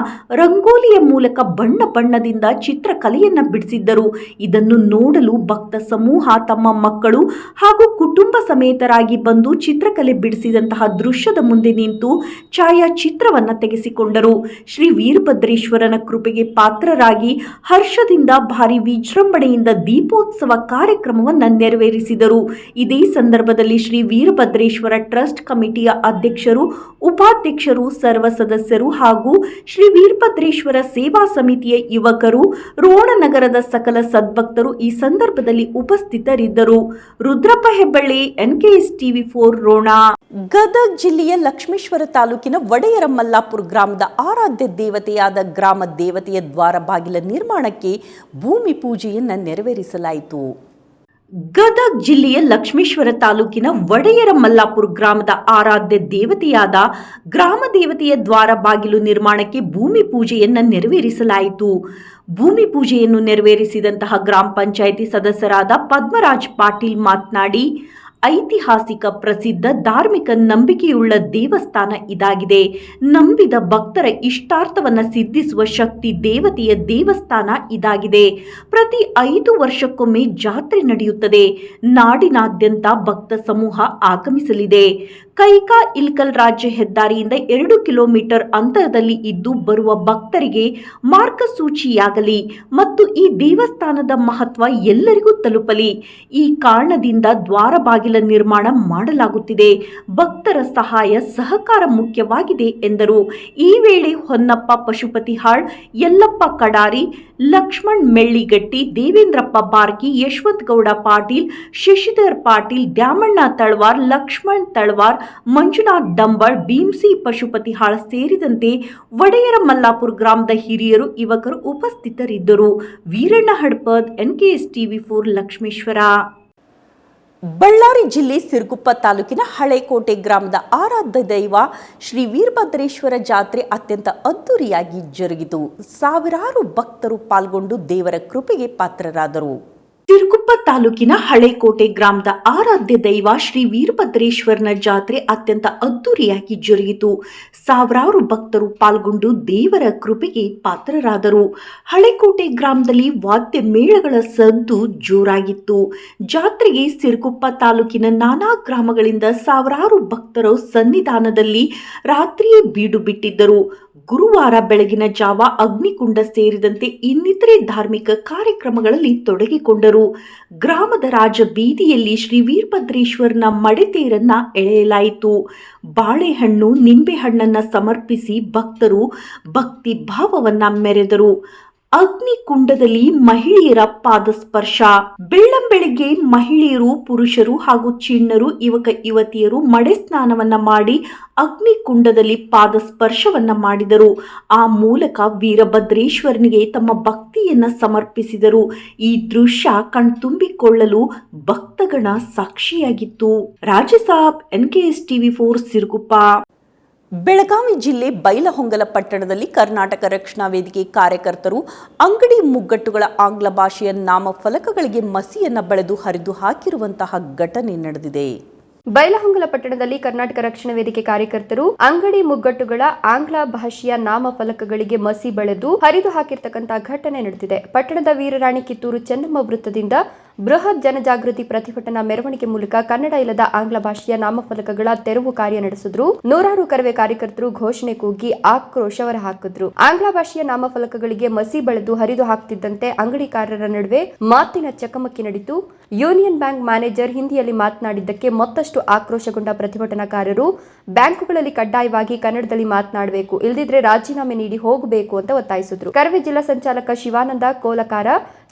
ರಂಗೋಲಿಯ ಮೂಲಕ ಬಣ್ಣ ಬಣ್ಣದಿಂದ ಚಿತ್ರಕಲೆಯನ್ನ ಬಿಡಿಸಿದ್ದರು. ಇದನ್ನು ನೋಡಲು ಭಕ್ತ ಸಮೂಹ ತಮ್ಮ ಮಕ್ಕಳು ಹಾಗೂ ಕುಟುಂಬ ಸಮೇತರಾಗಿ ಬಂದು ಚಿತ್ರಕಲೆ ಬಿಡಿಸಿದಂತಹ ದೃಶ್ಯದ ಮುಂದೆ ನಿಂತು ಛಾಯಾಚಿತ್ರವನ್ನ ತೆಗೆಸಿಕೊಂಡರು. ಶ್ರೀ ವೀರಭದ್ರೇಶ್ವರನ ಕೃಪೆಗೆ ಪಾತ್ರರಾಗಿ ಹರ್ಷದಿಂದ ಭಾರಿ ವಿಜೃಂಭಣೆಯಿಂದ ದೀಪೋತ್ಸವ ಕಾರ್ಯಕ್ರಮವನ್ನು ನೆರವೇರಿಸಿದರು. ಇದೇ ಸಂದರ್ಭದಲ್ಲಿ ಶ್ರೀ ವೀರಭದ್ರೇಶ್ವರ ಟ್ರಸ್ಟ್ ಕಮಿಟಿಯ ಅಧ್ಯಕ್ಷರು, ಉಪಾಧ್ಯಕ್ಷರು, ಸರ್ವ ಸದಸ್ಯರು ಹಾಗೂ ಶ್ರೀ ವೀರಭದ್ರೇಶ್ವರ ಸೇವಾ ಸಮಿತಿಯ ಯುವಕರು, ರೋಣನಗರದ ಸಕಲ ಸದ್ಭಕ್ತರು ಈ ಸಂದರ್ಭದಲ್ಲಿ ಉಪಸ್ಥಿತರಿದ್ದರು. ರುದ್ರಪ್ಪ ಹೆಬ್ಬಳ್ಳಿ, NKS-TV4 ರೋಣ. ಗದಗ ಜಿಲ್ಲೆಯ ಲಕ್ಷ್ಮೇಶ್ವರ ತಾಲೂಕಿನ ಒಡೆಯರ ಮಲ್ಲಾಪುರ ಗ್ರಾಮದ ಆರಾಧ್ಯ ದೇವತೆಯಾದ ಗ್ರಾಮ ದೇವತೆಯ ದ್ವಾರ ಬಾಗಿಲ ನಿರ್ಮಾಣಕ್ಕೆ ಭೂಮಿ ಪೂಜೆಯನ್ನು ನೆರವೇರಿಸಲಾಯಿತು. ಗದಗ ಜಿಲ್ಲೆಯ ಲಕ್ಷ್ಮೇಶ್ವರ ತಾಲೂಕಿನ ಒಡೆಯರ ಮಲ್ಲಾಪುರ ಗ್ರಾಮದ ಆರಾಧ್ಯ ದೇವತೆಯಾದ ಗ್ರಾಮ ದೇವತೆಯ ದ್ವಾರ ಬಾಗಿಲು ನಿರ್ಮಾಣಕ್ಕೆ ಭೂಮಿ ಪೂಜೆಯನ್ನು ನೆರವೇರಿಸಲಾಯಿತು. ಭೂಮಿ ಪೂಜೆಯನ್ನು ನೆರವೇರಿಸಿದಂತಹ ಗ್ರಾಮ ಪಂಚಾಯಿತಿ ಸದಸ್ಯರಾದ ಪದ್ಮರಾಜ್ ಪಾಟೀಲ್ ಮಾತನಾಡಿ, ಐತಿಹಾಸಿಕ ಪ್ರಸಿದ್ಧ ಧಾರ್ಮಿಕ ನಂಬಿಕೆಯುಳ್ಳ ದೇವಸ್ಥಾನ ಇದಾಗಿದೆ. ನಂಬಿದ ಭಕ್ತರ ಇಷ್ಟಾರ್ಥವನ್ನ ಸಿದ್ಧಿಸುವ ಶಕ್ತಿ ದೇವತೆಯ ದೇವಸ್ಥಾನ ಇದಾಗಿದೆ. ಪ್ರತಿ 5 ವರ್ಷಕ್ಕೊಮ್ಮೆ ಜಾತ್ರೆ ನಡೆಯುತ್ತದೆ. ನಾಡಿನಾದ್ಯಂತ ಭಕ್ತ ಸಮೂಹ ಆಗಮಿಸಲಿದೆ. ಕೈಕಾ ಇಲ್ಕಲ್ ರಾಜ್ಯ ಹೆದ್ದಾರಿಯಿಂದ 2 ಕಿಲೋಮೀಟರ್ ಅಂತರದಲ್ಲಿ ಇದ್ದು ಬರುವ ಭಕ್ತರಿಗೆ ಮಾರ್ಗಸೂಚಿಯಾಗಲಿ ಮತ್ತು ಈ ದೇವಸ್ಥಾನದ ಮಹತ್ವ ಎಲ್ಲರಿಗೂ ತಲುಪಲಿ. ಈ ಕಾರಣದಿಂದ ದ್ವಾರ ಬಾಗಿಲ ನಿರ್ಮಾಣ ಮಾಡಲಾಗುತ್ತಿದೆ. ಭಕ್ತರ ಸಹಾಯ ಸಹಕಾರ ಮುಖ್ಯವಾಗಿದೆ ಎಂದರು. ಈ ವೇಳೆ ಹೊನ್ನಪ್ಪ ಪಶುಪತಿಹಾಳ್, ಯಲ್ಲಪ್ಪ ಕಡಾರಿ, ಲಕ್ಷ್ಮಣ್ ಮೆಳ್ಳಿಗಟ್ಟಿ, ದೇವೇಂದ್ರಪ್ಪ ಬಾರ್ಕಿ, ಯಶವಂತ ಗೌಡ ಪಾಟೀಲ್, ಶಶಿಧರ್ ಪಾಟೀಲ್, ದ್ಯಾಮಣ್ಣ ತಳವಾರ್, ಲಕ್ಷ್ಮಣ್ ತಳವಾರ್, ಮಂಜುನಾಥ್ ಡಂಬಳ್, ಭೀಮ್ಸಿ ಪಶುಪತಿಹಾಳ್ ಸೇರಿದಂತೆ ಒಡೆಯರ ಮಲ್ಲಾಪುರ ಗ್ರಾಮದ ಹಿರಿಯರು, ಯುವಕರು ಉಪಸ್ಥಿತರಿದ್ದರು. ವೀರಣ್ಣ ಹಡಪದ್, NKS-TV4 ಲಕ್ಷ್ಮೇಶ್ವರ. ಬಳ್ಳಾರಿ ಜಿಲ್ಲೆ ಸಿರುಗುಪ್ಪ ತಾಲೂಕಿನ ಹಳೆಕೋಟೆ ಗ್ರಾಮದ ಆರಾಧ್ಯ ದೈವ ಶ್ರೀ ವೀರಭದ್ರೇಶ್ವರ ಜಾತ್ರೆ ಅತ್ಯಂತ ಅದ್ದೂರಿಯಾಗಿ ಜರುಗಿತು. ಸಾವಿರಾರು ಭಕ್ತರು ಪಾಲ್ಗೊಂಡು ದೇವರ ಕೃಪೆಗೆ ಪಾತ್ರರಾದರು. ಸಿರುಗುಪ್ಪ ತಾಲೂಕಿನ ಹಳೆಕೋಟೆ ಗ್ರಾಮದ ಆರಾಧ್ಯ ದೈವ ಶ್ರೀ ವೀರಭದ್ರೇಶ್ವರನ ಜಾತ್ರೆ ಅತ್ಯಂತ ಅದ್ದೂರಿಯಾಗಿ ಜರುಗಿತು. ಸಾವಿರಾರು ಭಕ್ತರು ಪಾಲ್ಗೊಂಡು ದೇವರ ಕೃಪೆಗೆ ಪಾತ್ರರಾದರು. ಹಳೆಕೋಟೆ ಗ್ರಾಮದಲ್ಲಿ ವಾದ್ಯ ಮೇಳಗಳ ಸದ್ದು ಜೋರಾಗಿತ್ತು. ಜಾತ್ರೆಗೆ ಸಿರುಗುಪ್ಪ ತಾಲೂಕಿನ ನಾನಾ ಗ್ರಾಮಗಳಿಂದ ಸಾವಿರಾರು ಭಕ್ತರು ಸನ್ನಿಧಾನದಲ್ಲಿ ರಾತ್ರಿಯೇ ಬೀಡು ಬಿಟ್ಟಿದ್ದರು. ಗುರುವಾರ ಬೆಳಗಿನ ಜಾವ ಅಗ್ನಿಕುಂಡ ಸೇರಿದಂತೆ ಇನ್ನಿತರೆ ಧಾರ್ಮಿಕ ಕಾರ್ಯಕ್ರಮಗಳಲ್ಲಿ ತೊಡಗಿಕೊಂಡರು. ಗ್ರಾಮದ ರಾಜ ಬೀದಿಯಲ್ಲಿ ಶ್ರೀ ವೀರಭದ್ರೇಶ್ವರನ ಮಡೆತೇರನ್ನ ಎಳೆಯಲಾಯಿತು. ಬಾಳೆಹಣ್ಣು, ನಿಂಬೆಹಣ್ಣನ್ನ ಸಮರ್ಪಿಸಿ ಭಕ್ತರು ಭಕ್ತಿ ಭಾವವನ್ನ ಮೆರೆದರು. ಅಗ್ನಿಕುಂಡದಲ್ಲಿ ಮಹಿಳೆಯರ ಪಾದಸ್ಪರ್ಶ. ಬೆಳ್ಳಂಬೆಳಗ್ಗೆ ಮಹಿಳೆಯರು, ಪುರುಷರು ಹಾಗೂ ಚಿಣ್ಣರು, ಯುವಕ ಯುವತಿಯರು ಮಡೆ ಸ್ನಾನವನ್ನ ಮಾಡಿ ಅಗ್ನಿಕುಂಡದಲ್ಲಿ ಪಾದಸ್ಪರ್ಶವನ್ನ ಮಾಡಿದರು. ಆ ಮೂಲಕ ವೀರಭದ್ರೇಶ್ವರನಿಗೆ ತಮ್ಮ ಭಕ್ತಿಯನ್ನ ಸಮರ್ಪಿಸಿದರು. ಈ ದೃಶ್ಯ ಕಣ್ತುಂಬಿಕೊಳ್ಳಲು ಭಕ್ತಗಣ ಸಾಕ್ಷಿಯಾಗಿತ್ತು. Rajasab, NKS TV4 Siruguppa. ಬೆಳಗಾವಿ ಜಿಲ್ಲೆ ಬೈಲಹೊಂಗಲ ಪಟ್ಟಣದಲ್ಲಿ ಕರ್ನಾಟಕ ರಕ್ಷಣಾ ವೇದಿಕೆ ಕಾರ್ಯಕರ್ತರು ಅಂಗಡಿ ಮುಗ್ಗಟ್ಟುಗಳ ಆಂಗ್ಲ ಭಾಷೆಯ ನಾಮಫಲಕಗಳಿಗೆ ಮಸಿಯನ್ನ ಬಳೆದು ಹರಿದು ಹಾಕಿರುವಂತಹ ಘಟನೆ ನಡೆದಿದೆ. ಬೈಲಹೊಂಗಲ ಪಟ್ಟಣದಲ್ಲಿ ಕರ್ನಾಟಕ ರಕ್ಷಣಾ ವೇದಿಕೆ ಕಾರ್ಯಕರ್ತರು ಅಂಗಡಿ ಮುಗ್ಗಟ್ಟುಗಳ ಆಂಗ್ಲ ಭಾಷೆಯ ನಾಮಫಲಕಗಳಿಗೆ ಮಸಿ ಬಳೆದು ಹರಿದು ಹಾಕಿರ್ತಕ್ಕಂತಹ ಘಟನೆ ನಡೆದಿದೆ. ಪಟ್ಟಣದ ವೀರರಾಣಿ ಕಿತ್ತೂರು ಚೆನ್ನಮ್ಮ ವೃತ್ತದಿಂದ ಬೃಹತ್ ಜನಜಾಗೃತಿ ಪ್ರತಿಭಟನಾ ಮೆರವಣಿಗೆ ಮೂಲಕ ಕನ್ನಡ ಇಲ್ಲದ ಆಂಗ್ಲ ಭಾಷೆಯ ನಾಮಫಲಕಗಳ ತೆರವು ಕಾರ್ಯ ನಡೆಸಿದ್ರು. ನೂರಾರು ಕರವೇ ಕಾರ್ಯಕರ್ತರು ಘೋಷಣೆ ಕೂಗಿ ಆಕ್ರೋಶ ಹೊರಹಾಕಿದ್ರು. ಆಂಗ್ಲ ಭಾಷೆಯ ನಾಮಫಲಕಗಳಿಗೆ ಮಸಿ ಬಳೆದು ಹರಿದು ಹಾಕ್ತಿದ್ದಂತೆ ಅಂಗಡಿಕಾರರ ನಡುವೆ ಮಾತಿನ ಚಕಮಕಿ ನಡೆಯಿತು. ಯೂನಿಯನ್ ಬ್ಯಾಂಕ್ ಮ್ಯಾನೇಜರ್ ಹಿಂದಿಯಲ್ಲಿ ಮಾತನಾಡಿದ್ದಕ್ಕೆ ಮತ್ತಷ್ಟು ಆಕ್ರೋಶಗೊಂಡ ಪ್ರತಿಭಟನಾಕಾರರು ಬ್ಯಾಂಕುಗಳಲ್ಲಿ ಕಡ್ಡಾಯವಾಗಿ ಕನ್ನಡದಲ್ಲಿ ಮಾತನಾಡಬೇಕು, ಇಲ್ಲದಿದ್ರೆ ರಾಜೀನಾಮೆ ನೀಡಿ ಹೋಗಬೇಕು ಅಂತ ಒತ್ತಾಯಿಸಿದ್ರು. ಕರವೇ ಜಿಲ್ಲಾ ಸಂಚಾಲಕ ಶಿವಾನಂದ ಕೋಲಕಾರ,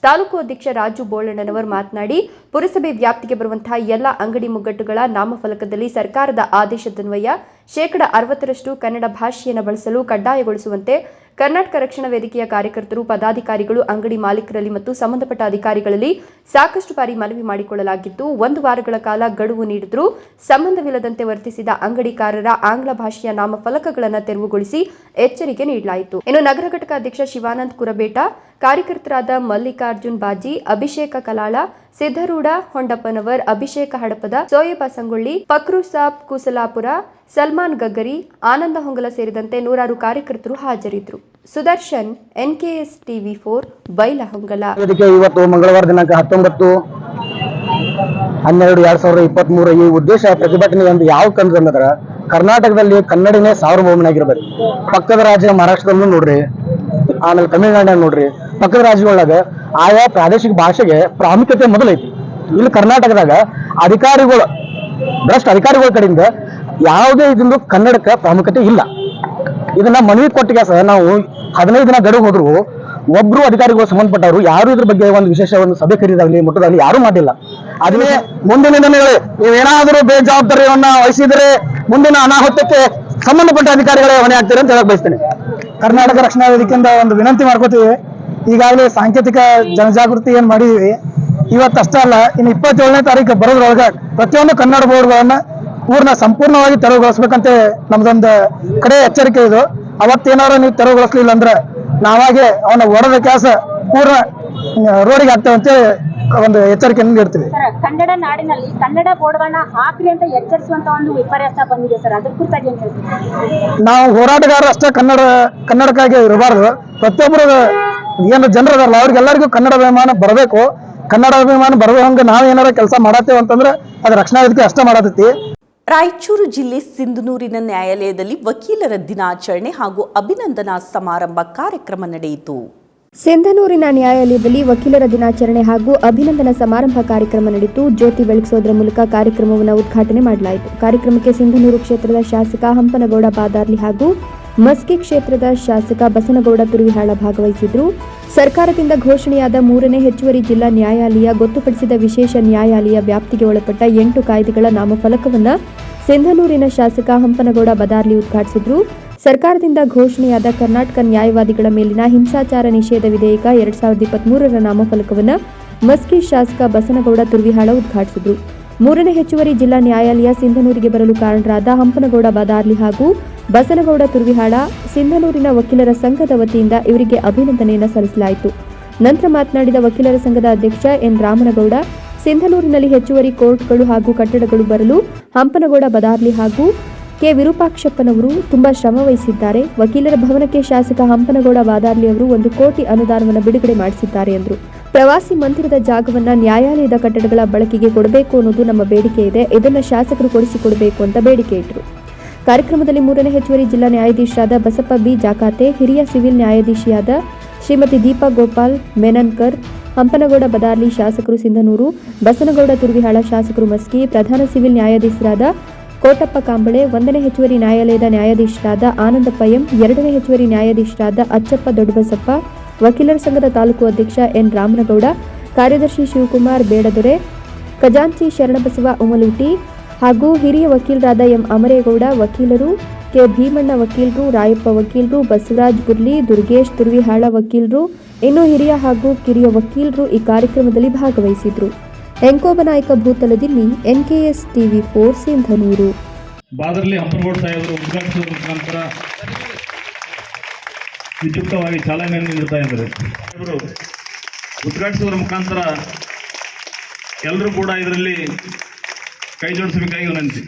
ತಾಲೂಕು ಅಧ್ಯಕ್ಷ ರಾಜು ಬೋಳಣ್ಣನವರ್ ಮಾತನಾಡಿ, ಪುರಸಭೆ ವ್ಯಾಪ್ತಿಗೆ ಬರುವಂತಹ ಎಲ್ಲ ಅಂಗಡಿ ಮುಗ್ಗಟ್ಟುಗಳ ನಾಮಫಲಕದಲ್ಲಿ ಸರ್ಕಾರದ ಆದೇಶದನ್ವಯ 60% ಕನ್ನಡ ಭಾಷೆಯನ್ನು ಬಳಸಲು ಕಡ್ಡಾಯಗೊಳಿಸುವಂತೆ ಕರ್ನಾಟಕ ರಕ್ಷಣಾ ವೇದಿಕೆಯ ಕಾರ್ಯಕರ್ತರು, ಪದಾಧಿಕಾರಿಗಳು, ಅಂಗಡಿ ಮಾಲೀಕರಲ್ಲಿ ಮತ್ತು ಸಂಬಂಧಪಟ್ಟ ಅಧಿಕಾರಿಗಳಲ್ಲಿ ಸಾಕಷ್ಟು ಬಾರಿ ಮನವಿ ಮಾಡಿಕೊಳ್ಳಲಾಗಿದ್ದು 1 ವಾರಗಳ ಕಾಲ ಗಡುವು ನೀಡಿದರೂ ಸಂಬಂಧವಿಲ್ಲದಂತೆ ವರ್ತಿಸಿದ ಅಂಗಡಿಕಾರರ ಆಂಗ್ಲ ಭಾಷೆಯ ನಾಮಫಲಕಗಳನ್ನು ತೆರವುಗೊಳಿಸಿ ಎಚ್ಚರಿಕೆ ನೀಡಲಾಯಿತು. ಇನ್ನು ನಗರ ಘಟಕ ಅಧ್ಯಕ್ಷ ಶಿವಾನಂದ್ ಕುರಬೇಟ, ಕಾರ್ಯಕರ್ತರಾದ ಮಲ್ಲಿಕಾರ್ಜುನ್ ಬಾಜಿ, ಅಭಿಷೇಕ ಕಲಾಳ, ಸಿದ್ದರೂಢ ಹೊಂಡಪ್ಪನವರ್, ಅಭಿಷೇಕ ಹಡಪದ, ಸೋಯಬ ಸಂಗೊಳ್ಳಿ, ಫಕ್ರು ಸಾಬ್ ಕುಸಲಾಪುರ, ಸಲ್ಮಾನ್ ಗಗ್ಗರಿ, ಆನಂದ ಹೊಂಗಲ ಸೇರಿದಂತೆ ನೂರಾರು ಕಾರ್ಯಕರ್ತರು ಹಾಜರಿದ್ದರು. Sudarshan, NKS TV4, Bailhongal. ಇವತ್ತು ಮಂಗಳವಾರ ದಿನಾಂಕ 19/12/2023 ಈ ಉದ್ದೇಶ ಪ್ರತಿಭಟನೆ ಒಂದು ಯಾವ ಕಂಡ್ರೆ ಕರ್ನಾಟಕದಲ್ಲಿ ಕನ್ನಡನೇ ಸಾರ್ವಭೌಮನಾಗಿರ್ಬೇಕು. ಪಕ್ಕದ ರಾಜ್ಯ ಮಹಾರಾಷ್ಟ್ರದಲ್ಲೂ ನೋಡ್ರಿ, ಆಮೇಲೆ ತಮಿಳುನಾಡಿನಾಗ ನೋಡ್ರಿ, ಪಕ್ಕದ ರಾಜ್ಯಗಳಾಗ ಆಯಾ ಪ್ರಾದೇಶಿಕ ಭಾಷೆಗೆ ಪ್ರಾಮುಖ್ಯತೆ ಮೊದಲೈತಿ. ಇಲ್ಲಿ ಕರ್ನಾಟಕದಾಗ ಭ್ರಷ್ಟ ಅಧಿಕಾರಿಗಳ ಕಡೆಯಿಂದ ಯಾವುದೇ ಇದೊಂದು ಕನ್ನಡಕ್ಕೆ ಪ್ರಾಮುಖ್ಯತೆ ಇಲ್ಲ. ಇದನ್ನ ಮನವಿ ಕೊಟ್ಟಿಗೆ ಸಹ ನಾವು 15 ದಿನ ಗಡುವು ಹೋದ್ರು ಒಬ್ರು ಅಧಿಕಾರಿಗಳು ಸಂಬಂಧಪಟ್ಟವರು ಯಾರು ಇದ್ರ ಬಗ್ಗೆ ಒಂದು ವಿಶೇಷ ಒಂದು ಸಭೆ ಕರೀದಾಗ್ಲಿ ಮುಟ್ಟದಾಗ್ಲಿ ಯಾರು ಮಾಡಿಲ್ಲ. ಅದೇ ಮುಂದಿನ ದಿನಗಳಲ್ಲಿ ನೀವೇನಾದ್ರೂ ಬೇಜವಾಬ್ದಾರಿಯನ್ನ ವಹಿಸಿದರೆ ಮುಂದಿನ ಅನಾಹುತಕ್ಕೆ ಸಂಬಂಧಪಟ್ಟ ಅಧಿಕಾರಿಗಳೇ ಹೊಣೆ ಆಗ್ತಾರೆ ಅಂತ ಹೇಳಕ್ ಬಯಸ್ತೇನೆ. ಕರ್ನಾಟಕ ರಕ್ಷಣಾ ವೇದಿಕೆಯಿಂದ ಒಂದು ವಿನಂತಿ ಮಾಡ್ಕೋತೀವಿ. ಈಗಾಗಲೇ ಸಾಂಕೇತಿಕ ಜನಜಾಗೃತಿ ಏನ್ ಮಾಡಿದೀವಿ, ಇವತ್ತಷ್ಟೇ ಅಲ್ಲ, ಇನ್ನು 27ನೇ ತಾರೀಕು ಬರೋದ್ರೊಳಗ ಪ್ರತಿಯೊಂದು ಕನ್ನಡ ಬೋರ್ಡ್ಗಳನ್ನ ಊರ್ನ ಸಂಪೂರ್ಣವಾಗಿ ತೆರವುಗೊಳಿಸ್ಬೇಕಂತ ನಮ್ದೊಂದು ಕಡೆ ಎಚ್ಚರಿಕೆ ಇದು. ಅವತ್ತೇನಾದ್ರು ನೀವು ತೆರವುಗೊಳಿಸ್ಲಿಲ್ಲ ಅಂದ್ರೆ ನಾವಾಗೆ ಅವನ ಹೊಡೆದ ಕೆಲಸ ಪೂರ್ಣ ರೋಡಿಗೆ ಹಾಕ್ತೇವೆ ಅಂತ ಒಂದು ಎಚ್ಚರಿಕೆಯನ್ನು ನೀಡ್ತೀವಿ. ಕನ್ನಡ ನಾಡಿನಲ್ಲಿ ಕನ್ನಡ ಬೋರ್ಡ್ಗಳನ್ನ ಹಾಕ್ರಿ ಅಂತ ಎಚ್ಚರಿಸುವಂತ ಒಂದು ವಿಪರ್ಯಾಸ ಬಂದಿದೆ ಸರ್, ಅದ್ರ ಕುರಿತಾಗಿ ಏನ್ ಹೇಳ್ತೀವಿ? ನಾವು ಹೋರಾಟಗಾರರು ಅಷ್ಟೇ ಕನ್ನಡಕ್ಕಾಗಿ ಇರಬಾರ್ದು. ಪ್ರತಿಯೊಬ್ಬರು ಏನು ಜನರು ಅದಾರಲ್ಲ ಅವ್ರಿಗೆಲ್ಲರಿಗೂ ಕನ್ನಡ ಅಭಿಮಾನ ಬರಬೇಕು. ಕನ್ನಡ ಅಭಿಮಾನ ಬರುವ ಹಂಗೆ ನಾವು ಏನಾರ ಕೆಲಸ ಮಾಡತ್ತೇವೆ ಅಂತಂದ್ರೆ ಅದು ರಕ್ಷಣಾ ವೇದಿಕೆ ಅಷ್ಟೇ ಮಾಡತೈತಿ. ರಾಯಚೂರು ಜಿಲ್ಲೆ ಸಿಂಧನೂರಿನ ನ್ಯಾಯಾಲಯದಲ್ಲಿ ವಕೀಲರ ದಿನಾಚರಣೆ ಹಾಗೂ ಅಭಿನಂದನಾ ಸಮಾರಂಭ ಕಾರ್ಯಕ್ರಮ ನಡೆಯಿತು. ಸಿಂಧನೂರಿನ ನ್ಯಾಯಾಲಯದಲ್ಲಿ ವಕೀಲರ ದಿನಾಚರಣೆ ಹಾಗೂ ಅಭಿನಂದನಾ ಸಮಾರಂಭ ಕಾರ್ಯಕ್ರಮ ನಡೆಯಿತು. ಜ್ಯೋತಿ ಬೆಳಗಿಸೋದರ ಮೂಲಕ ಕಾರ್ಯಕ್ರಮವನ್ನು ಉದ್ಘಾಟನೆ ಮಾಡಲಾಯಿತು. ಕಾರ್ಯಕ್ರಮಕ್ಕೆ ಸಿಂಧನೂರು ಕ್ಷೇತ್ರದ ಶಾಸಕ ಹಂಪನಗೌಡ ಬಾದಾರ್ಲಿ ಹಾಗೂ ಮಸ್ಕಿ ಕ್ಷೇತ್ರದ ಶಾಸಕ ಬಸನಗೌಡ ತುರುವಿಹಾಳ ಭಾಗವಹಿಸಿದ್ರು. ಸರ್ಕಾರದಿಂದ ಘೋಷಣೆಯಾದ 3ನೇ ಹೆಚ್ಚುವರಿ ಜಿಲ್ಲಾ ನ್ಯಾಯಾಲಯ ಗೊತ್ತುಪಡಿಸಿದ ವಿಶೇಷ ನ್ಯಾಯಾಲಯ ವ್ಯಾಪ್ತಿಗೆ ಒಳಪಟ್ಟ 8 ಕಾಯ್ದೆಗಳ ನಾಮಫಲಕವನ್ನು ಸಿಂಧನೂರಿನ ಶಾಸಕ ಹಂಪನಗೌಡ ಬಾದಾರ್ಲಿ ಉದ್ಘಾಟಿಸಿದ್ರು. ಸರ್ಕಾರದಿಂದ ಘೋಷಣೆಯಾದ ಕರ್ನಾಟಕ ನ್ಯಾಯವಾದಿಗಳ ಮೇಲಿನ ಹಿಂಸಾಚಾರ ನಿಷೇಧ ವಿಧೇಯಕ 2023ರ ನಾಮಫಲಕವನ್ನು ಮಸ್ಕಿ ಶಾಸಕ ಬಸನಗೌಡ ತುರುವಿಹಾಳ ಉದ್ಘಾಟಿಸಿದ್ರು. 3ನೇ ಹೆಚ್ಚುವರಿ ಜಿಲ್ಲಾ ನ್ಯಾಯಾಲಯ ಸಿಂಧನೂರಿಗೆ ಬರಲು ಕಾರಣರಾದ ಹಂಪನಗೌಡ ಬಾದಾರ್ಲಿ ಹಾಗೂ ಬಸನಗೌಡ ತುರುವಿಹಾಳ ಸಿಂಧನೂರಿನ ವಕೀಲರ ಸಂಘದ ವತಿಯಿಂದ ಇವರಿಗೆ ಅಭಿನಂದನೆಯನ್ನು ಸಲ್ಲಿಸಲಾಯಿತು. ನಂತರ ಮಾತನಾಡಿದ ವಕೀಲರ ಸಂಘದ ಅಧ್ಯಕ್ಷ ಎನ್ ರಾಮನಗೌಡ, ಸಿಂಧನೂರಿನಲ್ಲಿ ಹೆಚ್ಚುವರಿ ಕೋರ್ಟ್ಗಳು ಹಾಗೂ ಕಟ್ಟಡಗಳು ಬರಲು ಹಂಪನಗೌಡ ಬಾದಾರ್ಲಿ ಹಾಗೂ ಕೆ ವಿರೂಪಾಕ್ಷಪ್ಪನವರು ತುಂಬಾ ಶ್ರಮ ವಹಿಸಿದ್ದಾರೆ. ವಕೀಲರ ಭವನಕ್ಕೆ ಶಾಸಕ ಹಂಪನಗೌಡ ಬಾದಾರ್ಲಿ ಅವರು 1 ಕೋಟಿ ಅನುದಾನವನ್ನು ಬಿಡುಗಡೆ ಮಾಡಿಸಿದ್ದಾರೆ ಎಂದರು. ಪ್ರವಾಸಿ ಮಂದಿರದ ಜಾಗವನ್ನ ನ್ಯಾಯಾಲಯದ ಕಟ್ಟಡಗಳ ಬಳಕೆಗೆ ಕೊಡಬೇಕು ಅನ್ನೋದು ನಮ್ಮ ಬೇಡಿಕೆ ಇದೆ. ಇದನ್ನು ಶಾಸಕರು ಕೊಡಿಸಿಕೊಡಬೇಕು ಅಂತ ಬೇಡಿಕೆ ಇಟ್ಟರು. ಕಾರ್ಯಕ್ರಮದಲ್ಲಿ 3ನೇ ಹೆಚ್ಚುವರಿ ಜಿಲ್ಲಾ ನ್ಯಾಯಾಧೀಶರಾದ ಬಸಪ್ಪ ಬಿ ಜಾಕಾತೆ, ಹಿರಿಯ ಸಿವಿಲ್ ನ್ಯಾಯಾಧೀಶಿಯಾದ ಶ್ರೀಮತಿ ದೀಪಾ ಗೋಪಾಲ್ ಮೆನನ್ಕರ್, ಹಂಪನಗೌಡ ಬದಾರ್ಲಿ ಶಾಸಕರು ಸಿಂಧನೂರು, ಬಸನಗೌಡ ತುರ್ವಿಹಾಳ ಶಾಸಕರು ಮಸ್ಕಿ, ಪ್ರಧಾನ ಸಿವಿಲ್ ನ್ಯಾಯಾಧೀಶರಾದ ಕೋಟಪ್ಪ ಕಾಂಬಳೆ, 1ನೇ ಹೆಚ್ಚುವರಿ ನ್ಯಾಯಾಲಯದ ನ್ಯಾಯಾಧೀಶರಾದ ಆನಂದಪ್ಪ ಎಂ, 2ನೇ ಹೆಚ್ಚುವರಿ ನ್ಯಾಯಾಧೀಶರಾದ ಅಚ್ಚಪ್ಪ ದೊಡ್ಡಬಸಪ್ಪ, ವಕೀಲರ ಸಂಘದ ತಾಲೂಕು ಅಧ್ಯಕ್ಷ ಎನ್ ರಾಮನಗೌಡ, ಕಾರ್ಯದರ್ಶಿ ಶಿವಕುಮಾರ್ ಬೇಡದೊರೆ, ಖಜಾಂಚಿ ಶರಣಬಸವ ಉಮಲೂಟಿ ಹಾಗೂ ಹಿರಿಯ ವಕೀಲರಾದ ಎಂ ಅಮರೇಗೌಡ ವಕೀಲರು, ಕೆ ಭೀಮಣ್ಣ ವಕೀಲರು, ರಾಯಪ್ಪ ವಕೀಲರು, ಬಸವರಾಜ್ ಬುರ್ಲಿ, ದುರ್ಗೇಶ್ ತುರ್ವಿಹಾಳ ವಕೀಲರು, ಇನ್ನು ಹಿರಿಯ ಹಾಗೂ ಕಿರಿಯ ವಕೀಲರು ಈ ಕಾರ್ಯಕ್ರಮದಲ್ಲಿ ಭಾಗವಹಿಸಿದ್ರು. ಎಂಕೋಬನಾಯಕ ಭೂತಲದಲ್ಲಿ NKS TV4 ಸಿಂಧನೂರು. ಬಾದರ್ಲಿ ಹಂಪನಗೌಡ ಸಾಹೇಬರು ಉದ್ಘಾಟಿಸುವ ಮುಖಾಂತರ ವಿದ್ಯುಕ್ತವಾಗಿ ಚಾಲನೆಯನ್ನು ನೀಡುತ್ತಾ ಇದ್ದಾರೆ. ಇವರು ಉದ್ಘಾಟಿಸುವುದರ ಮುಖಾಂತರ ಎಲ್ಲರೂ ಕೂಡ ಇದರಲ್ಲಿ ಕೈ ಜೋಡಿಸಬೇಕಾಗಿ ವಿನಂತಿ.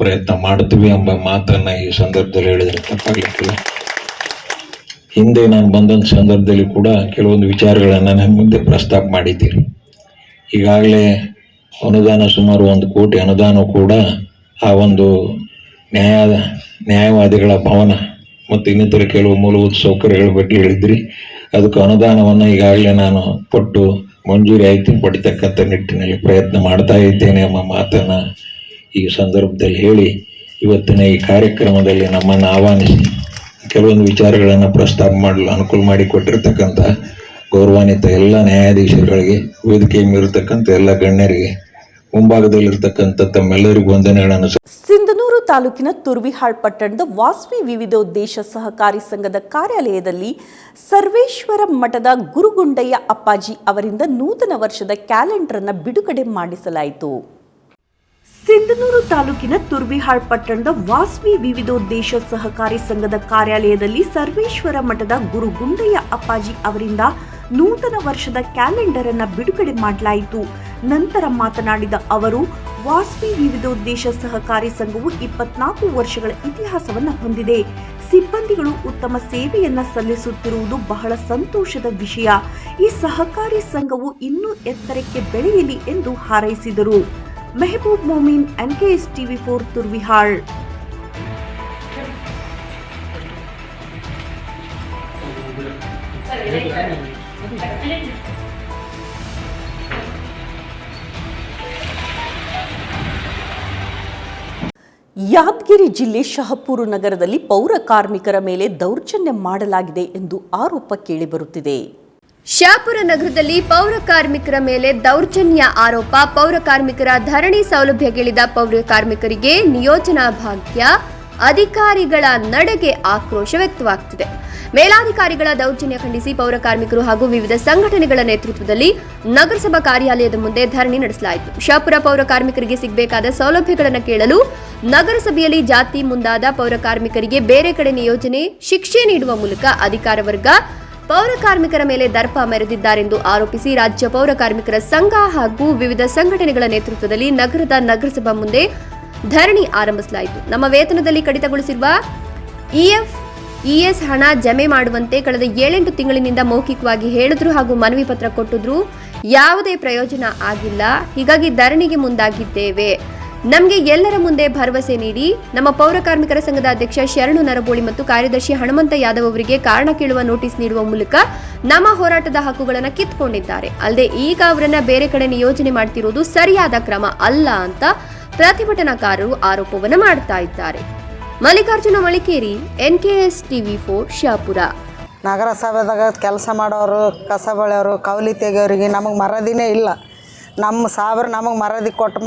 ಪ್ರಯತ್ನ ಮಾಡುತ್ತೀವಿ ಎಂಬ ಮಾತನ್ನ ಈ ಸಂದರ್ಭದಲ್ಲಿ ಹೇಳಿದರೆ ತಪ್ಪಾಗಲಿಕ್ಕಿಲ್ಲ. ಹಿಂದೆ ನಾನು ಬಂದಂಥ ಸಂದರ್ಭದಲ್ಲಿ ಕೂಡ ಕೆಲವೊಂದು ವಿಚಾರಗಳನ್ನು ನನ್ನ ಮುಂದೆ ಪ್ರಸ್ತಾಪ ಮಾಡಿದ್ದೀರಿ. ಈಗಾಗಲೇ ಅನುದಾನ ಸುಮಾರು 1 ಕೋಟಿ ಅನುದಾನ ಕೂಡ ಆ ಒಂದು ನ್ಯಾಯವಾದಿಗಳ ಭವನ ಮತ್ತು ಇನ್ನಿತರ ಕೆಲವು ಮೂಲಭೂತ ಸೌಕರ್ಯಗಳ ಬಗ್ಗೆ ಹೇಳಿದ್ರಿ. ಅದಕ್ಕೆ ಅನುದಾನವನ್ನು ಈಗಾಗಲೇ ನಾನು ಕೊಟ್ಟು ಮಂಜೂರಿ ಆಯ್ತು ಪಡಿತಕ್ಕಂಥ ನಿಟ್ಟಿನಲ್ಲಿ ಪ್ರಯತ್ನ ಮಾಡ್ತಾ ಇದ್ದೇನೆ ಎಂಬ ಮಾತನ್ನು ಈ ಸಂದರ್ಭದಲ್ಲಿ ಹೇಳಿ, ಇವತ್ತಿನ ಈ ಕಾರ್ಯಕ್ರಮದಲ್ಲಿ ನಮ್ಮನ್ನು ಆಹ್ವಾನಿಸಿ ಕೆಲವೊಂದು ವಿಚಾರಗಳನ್ನು ಪ್ರಸ್ತಾಪ ಮಾಡಲು ಅನುಕೂಲ ಮಾಡಿಕೊಟ್ಟಿರ್ತಕ್ಕಂಥ ಗೌರವಾನ್ವಿತ ಎಲ್ಲ ನ್ಯಾಯಾಧೀಶರುಗಳಿಗೆ, ವೇದಿಕೆ ಮೀರತಕ್ಕಂಥ ಎಲ್ಲ ಗಣ್ಯರಿಗೆ, ಮುಂಭಾಗದಲ್ಲಿರ್ತಕ್ಕಂಥ ತಮ್ಮೆಲ್ಲರಿಗೂ ವಂದನೆಗಳನ್ನು. ಸಿಂಧನೂರು ತಾಲೂಕಿನ ತುರ್ವಿಹಾಳ್ ಪಟ್ಟಣದ ವಾಸವಿ ವಿವಿಧೋದ್ದೇಶ ಸಹಕಾರಿ ಸಂಘದ ಕಾರ್ಯಾಲಯದಲ್ಲಿ ಸರ್ವೇಶ್ವರ ಮಠದ ಗುರುಗುಂಡಯ್ಯ ಅಪ್ಪಾಜಿ ಅವರಿಂದ ನೂತನ ವರ್ಷದ ಕ್ಯಾಲೆಂಡರ್ ಅನ್ನು ಬಿಡುಗಡೆ ಮಾಡಿಸಲಾಯಿತು. ಸಿಂಧನೂರು ತಾಲೂಕಿನ ತುರ್ವಿಹಾಳ್ ಪಟ್ಟಣದ ವಾಸವಿ ವಿವಿಧೋದ್ದೇಶ ಸಹಕಾರಿ ಸಂಘದ ಕಾರ್ಯಾಲಯದಲ್ಲಿ ಸರ್ವೇಶ್ವರ ಮಠದ ಗುರುಗುಂಡಯ್ಯ ಅಪ್ಪಾಜಿ ಅವರಿಂದ ನೂತನ ವರ್ಷದ ಕ್ಯಾಲೆಂಡರ್ ಅನ್ನು ಬಿಡುಗಡೆ ಮಾಡಲಾಯಿತು. ನಂತರ ಮಾತನಾಡಿದ ಅವರು, ವಾಸವಿ ವಿವಿಧೋದ್ದೇಶ ಸಹಕಾರಿ ಸಂಘವು 24 ವರ್ಷಗಳ ಇತಿಹಾಸವನ್ನು ಹೊಂದಿದೆ. ಸಿಬ್ಬಂದಿಗಳು ಉತ್ತಮ ಸೇವೆಯನ್ನ ಸಲ್ಲಿಸುತ್ತಿರುವುದು ಬಹಳ ಸಂತೋಷದ ವಿಷಯ. ಈ ಸಹಕಾರಿ ಸಂಘವು ಇನ್ನೂ ಎತ್ತರಕ್ಕೆ ಬೆಳೆಯಲಿ ಎಂದು ಹಾರೈಸಿದರು. Mehboob Momin, NKS TV4 Turvihal. ಯಾದಗಿರಿ ಜಿಲ್ಲೆ ಶಹಪುರ ನಗರದಲ್ಲಿ ಪೌರ ಕಾರ್ಮಿಕರ ಮೇಲೆ ದೌರ್ಜನ್ಯ ಮಾಡಲಾಗಿದೆ ಎಂದು ಆರೋಪ ಕೇಳಿಬರುತ್ತಿದೆ. ಶಹಪುರ ನಗರದಲ್ಲಿ ಪೌರ ಕಾರ್ಮಿಕರ ಮೇಲೆ ದೌರ್ಜನ್ಯ ಆರೋಪ. ಪೌರ ಕಾರ್ಮಿಕರ ಧರಣಿ ಸೌಲಭ್ಯಗಳಿದ ಪೌರ ಕಾರ್ಮಿಕರಿಗೆ ನಿಯೋಜನಾ ಭಾಗ್ಯ ಅಧಿಕಾರಿಗಳ ನಡೆಗೆ ಆಕ್ರೋಶ ವ್ಯಕ್ತವಾಗುತ್ತಿದೆ. ಮೇಲಾಧಿಕಾರಿಗಳ ದೌರ್ಜನ್ಯ ಖಂಡಿಸಿ ಪೌರ ಕಾರ್ಮಿಕರು ಹಾಗೂ ವಿವಿಧ ಸಂಘಟನೆಗಳ ನೇತೃತ್ವದಲ್ಲಿ ನಗರಸಭಾ ಕಾರ್ಯಾಲಯದ ಮುಂದೆ ಧರಣಿ ನಡೆಸಲಾಯಿತು. ಶಹಪುರ ಪೌರ ಕಾರ್ಮಿಕರಿಗೆ ಸಿಗಬೇಕಾದ ಸೌಲಭ್ಯಗಳನ್ನು ಕೇಳಲು ನಗರಸಭೆಯಲ್ಲಿ ಜಾತಿ ಮುಂದಾದ ಪೌರ ಕಾರ್ಮಿಕರಿಗೆ ಬೇರೆ ಕಡೆ ನಿಯೋಜನೆ, ಶಿಕ್ಷೆ ನೀಡುವ ಮೂಲಕ ಅಧಿಕಾರ ವರ್ಗ ಪೌರ ಕಾರ್ಮಿಕರ ಮೇಲೆ ದರ್ಪ ಮೆರೆದಿದ್ದಾರೆಂದು ಆರೋಪಿಸಿ ರಾಜ್ಯ ಪೌರ ಕಾರ್ಮಿಕರ ಸಂಘ ಹಾಗೂ ವಿವಿಧ ಸಂಘಟನೆಗಳ ನೇತೃತ್ವದಲ್ಲಿ ನಗರದ ನಗರಸಭಾ ಮುಂದೆ ಧರಣಿ ಆರಂಭಿಸಲಾಯಿತು. ನಮ್ಮ ವೇತನದಲ್ಲಿ ಕಡಿತಗೊಳಿಸಿರುವ EF ಹಣ ಜಮೆ ಮಾಡುವಂತೆ ಕಳೆದ 7-8 ತಿಂಗಳಿನಿಂದ ಮೌಖಿಕವಾಗಿ ಹೇಳಿದ್ರು ಹಾಗೂ ಮನವಿ ಪತ್ರ ಕೊಟ್ಟಿದ್ರು. ಯಾವುದೇ ಪ್ರಯೋಜನ ಆಗಿಲ್ಲ. ಹೀಗಾಗಿ ಧರಣಿಗೆ ಮುಂದಾಗಿದ್ದೇವೆ. ನಮಗೆ ಎಲ್ಲರ ಮುಂದೆ ಭರವಸೆ ನೀಡಿ ನಮ್ಮ ಪೌರ ಕಾರ್ಮಿಕರ ಸಂಘದ ಅಧ್ಯಕ್ಷ ಶರಣು ನರಬೋಳಿ ಮತ್ತು ಕಾರ್ಯದರ್ಶಿ ಹನುಮಂತ ಯಾದವ್ ಅವರಿಗೆ ಕಾರಣ ಕೇಳುವ ನೋಟಿಸ್ ನೀಡುವ ಮೂಲಕ ನಮ್ಮ ಹೋರಾಟದ ಹಕ್ಕುಗಳನ್ನು ಕಿತ್ತುಕೊಂಡಿದ್ದಾರೆ. ಅಲ್ಲದೆ ಈಗ ಅವರನ್ನ ಬೇರೆ ಕಡೆ ನಿಯೋಜನೆ ಮಾಡ್ತಿರೋದು ಸರಿಯಾದ ಕ್ರಮ ಅಲ್ಲ ಅಂತ ಪ್ರತಿಭಟನಾಕಾರರು ಆರೋಪವನ್ನು ಮಾಡ್ತಾ ಇದ್ದಾರೆ. Mallikarjuna Malikeri, NKS TV4 Shahapur. ನಗರಸಭೆದಾಗ ಕೆಲಸ ಮಾಡೋರು, ಕಸ ಬಳಿಯೋರು, ಕೌಲಿ ತೆಗೆಯೋರಿಗೆ ನಮಗೆ ಮರದಿನೇ ಇಲ್ಲ. ನಮ್ಮ ಸಾಬ್ರು ನಮಗೆ ಮರದಿ ಕೊಟ್ಟು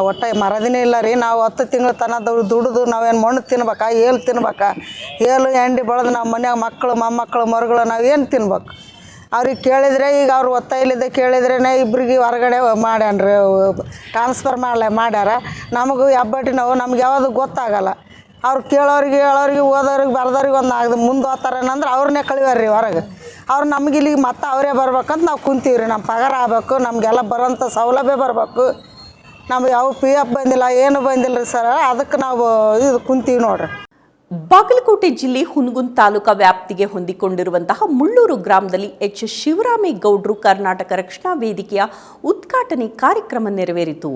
ಒಟ್ಟು ಮರದಿನೇ ಇಲ್ಲ ರೀ. ನಾವು 10 ತಿಂಗಳ ತನಕ ದುಡಿದು ನಾವೇನು ಮಣ್ಣು ತಿನ್ಬೇಕಾ, ಏಲು ತಿನ್ಬೇಕಾ? ಏಲು ಎಂಡಿ ಬೆಳೆದು ನಮ್ಮ ಮನ್ಯಾಗ ಮಕ್ಕಳು ಮೊಮ್ಮಕ್ಕಳು ಮರುಗಳು ನಾವೇನು ತಿನ್ಬೇಕು? ಅವ್ರಿಗೆ ಕೇಳಿದರೆ ಈಗ ಅವ್ರು ಒತ್ತಾಯಿಲಿದ್ದೆ ಕೇಳಿದ್ರೇ ಇಬ್ಬರಿಗೆ ಹೊರಗಡೆ ಮಾಡ್ಯಾನ್ರಿ, ಟ್ರಾನ್ಸ್ಫರ್ ಮಾಡ್ಯಾರ. ನಮಗೂ ಹೆಬ್ಬಟ್ಟಿ ನಾವು ನಮ್ಗೆ ಯಾವುದು ಗೊತ್ತಾಗಲ್ಲ. ಅವ್ರು ಕೇಳೋರಿಗೆ ಹೇಳೋರಿಗೆ ಓದೋರಿಗೆ ಬರ್ದವ್ರಿಗೆ ಒಂದು ಮುಂದೆ ಹೋಗ್ತಾರೇನಂದ್ರೆ ಅವ್ರನ್ನೇ ಕಳಿವಾರ್ರಿ ಹೊರಗೆ. ಅವ್ರು ನಮ್ಗೆ ಇಲ್ಲಿಗೆ ಮತ್ತೆ ಅವರೇ ಬರ್ಬೇಕಂತ ನಾವು ಕುಂತೀವಿ ರೀ. ನಮ್ಮ ಪಗಾರ ಆಗಬೇಕು, ನಮಗೆಲ್ಲ ಬರೋಂಥ ಸೌಲಭ್ಯ ಬರಬೇಕು. ನಮ್ಗೆ ಯಾವ PF ಬಂದಿಲ್ಲ, ಏನು ಬಂದಿಲ್ಲ ರೀ ಸರ್. ಅದಕ್ಕೆ ನಾವು ಇದು ಕುಂತೀವಿ ನೋಡ್ರಿ. ಬಾಗಲಕೋಟೆ ಜಿಲ್ಲೆ ಹುನಗುಂದ ತಾಲೂಕಾ ವ್ಯಾಪ್ತಿಗೆ ಹೊಂದಿಕೊಂಡಿರುವಂತಹ ಮುಳ್ಳೂರು ಗ್ರಾಮದಲ್ಲಿ ಎಚ್ ಶಿವರಾಮೇಗೌಡರು ಕರ್ನಾಟಕ ರಕ್ಷಣಾ ವೇದಿಕೆಯ ಉದ್ಘಾಟನೆ ಕಾರ್ಯಕ್ರಮ ನೆರವೇರಿತು.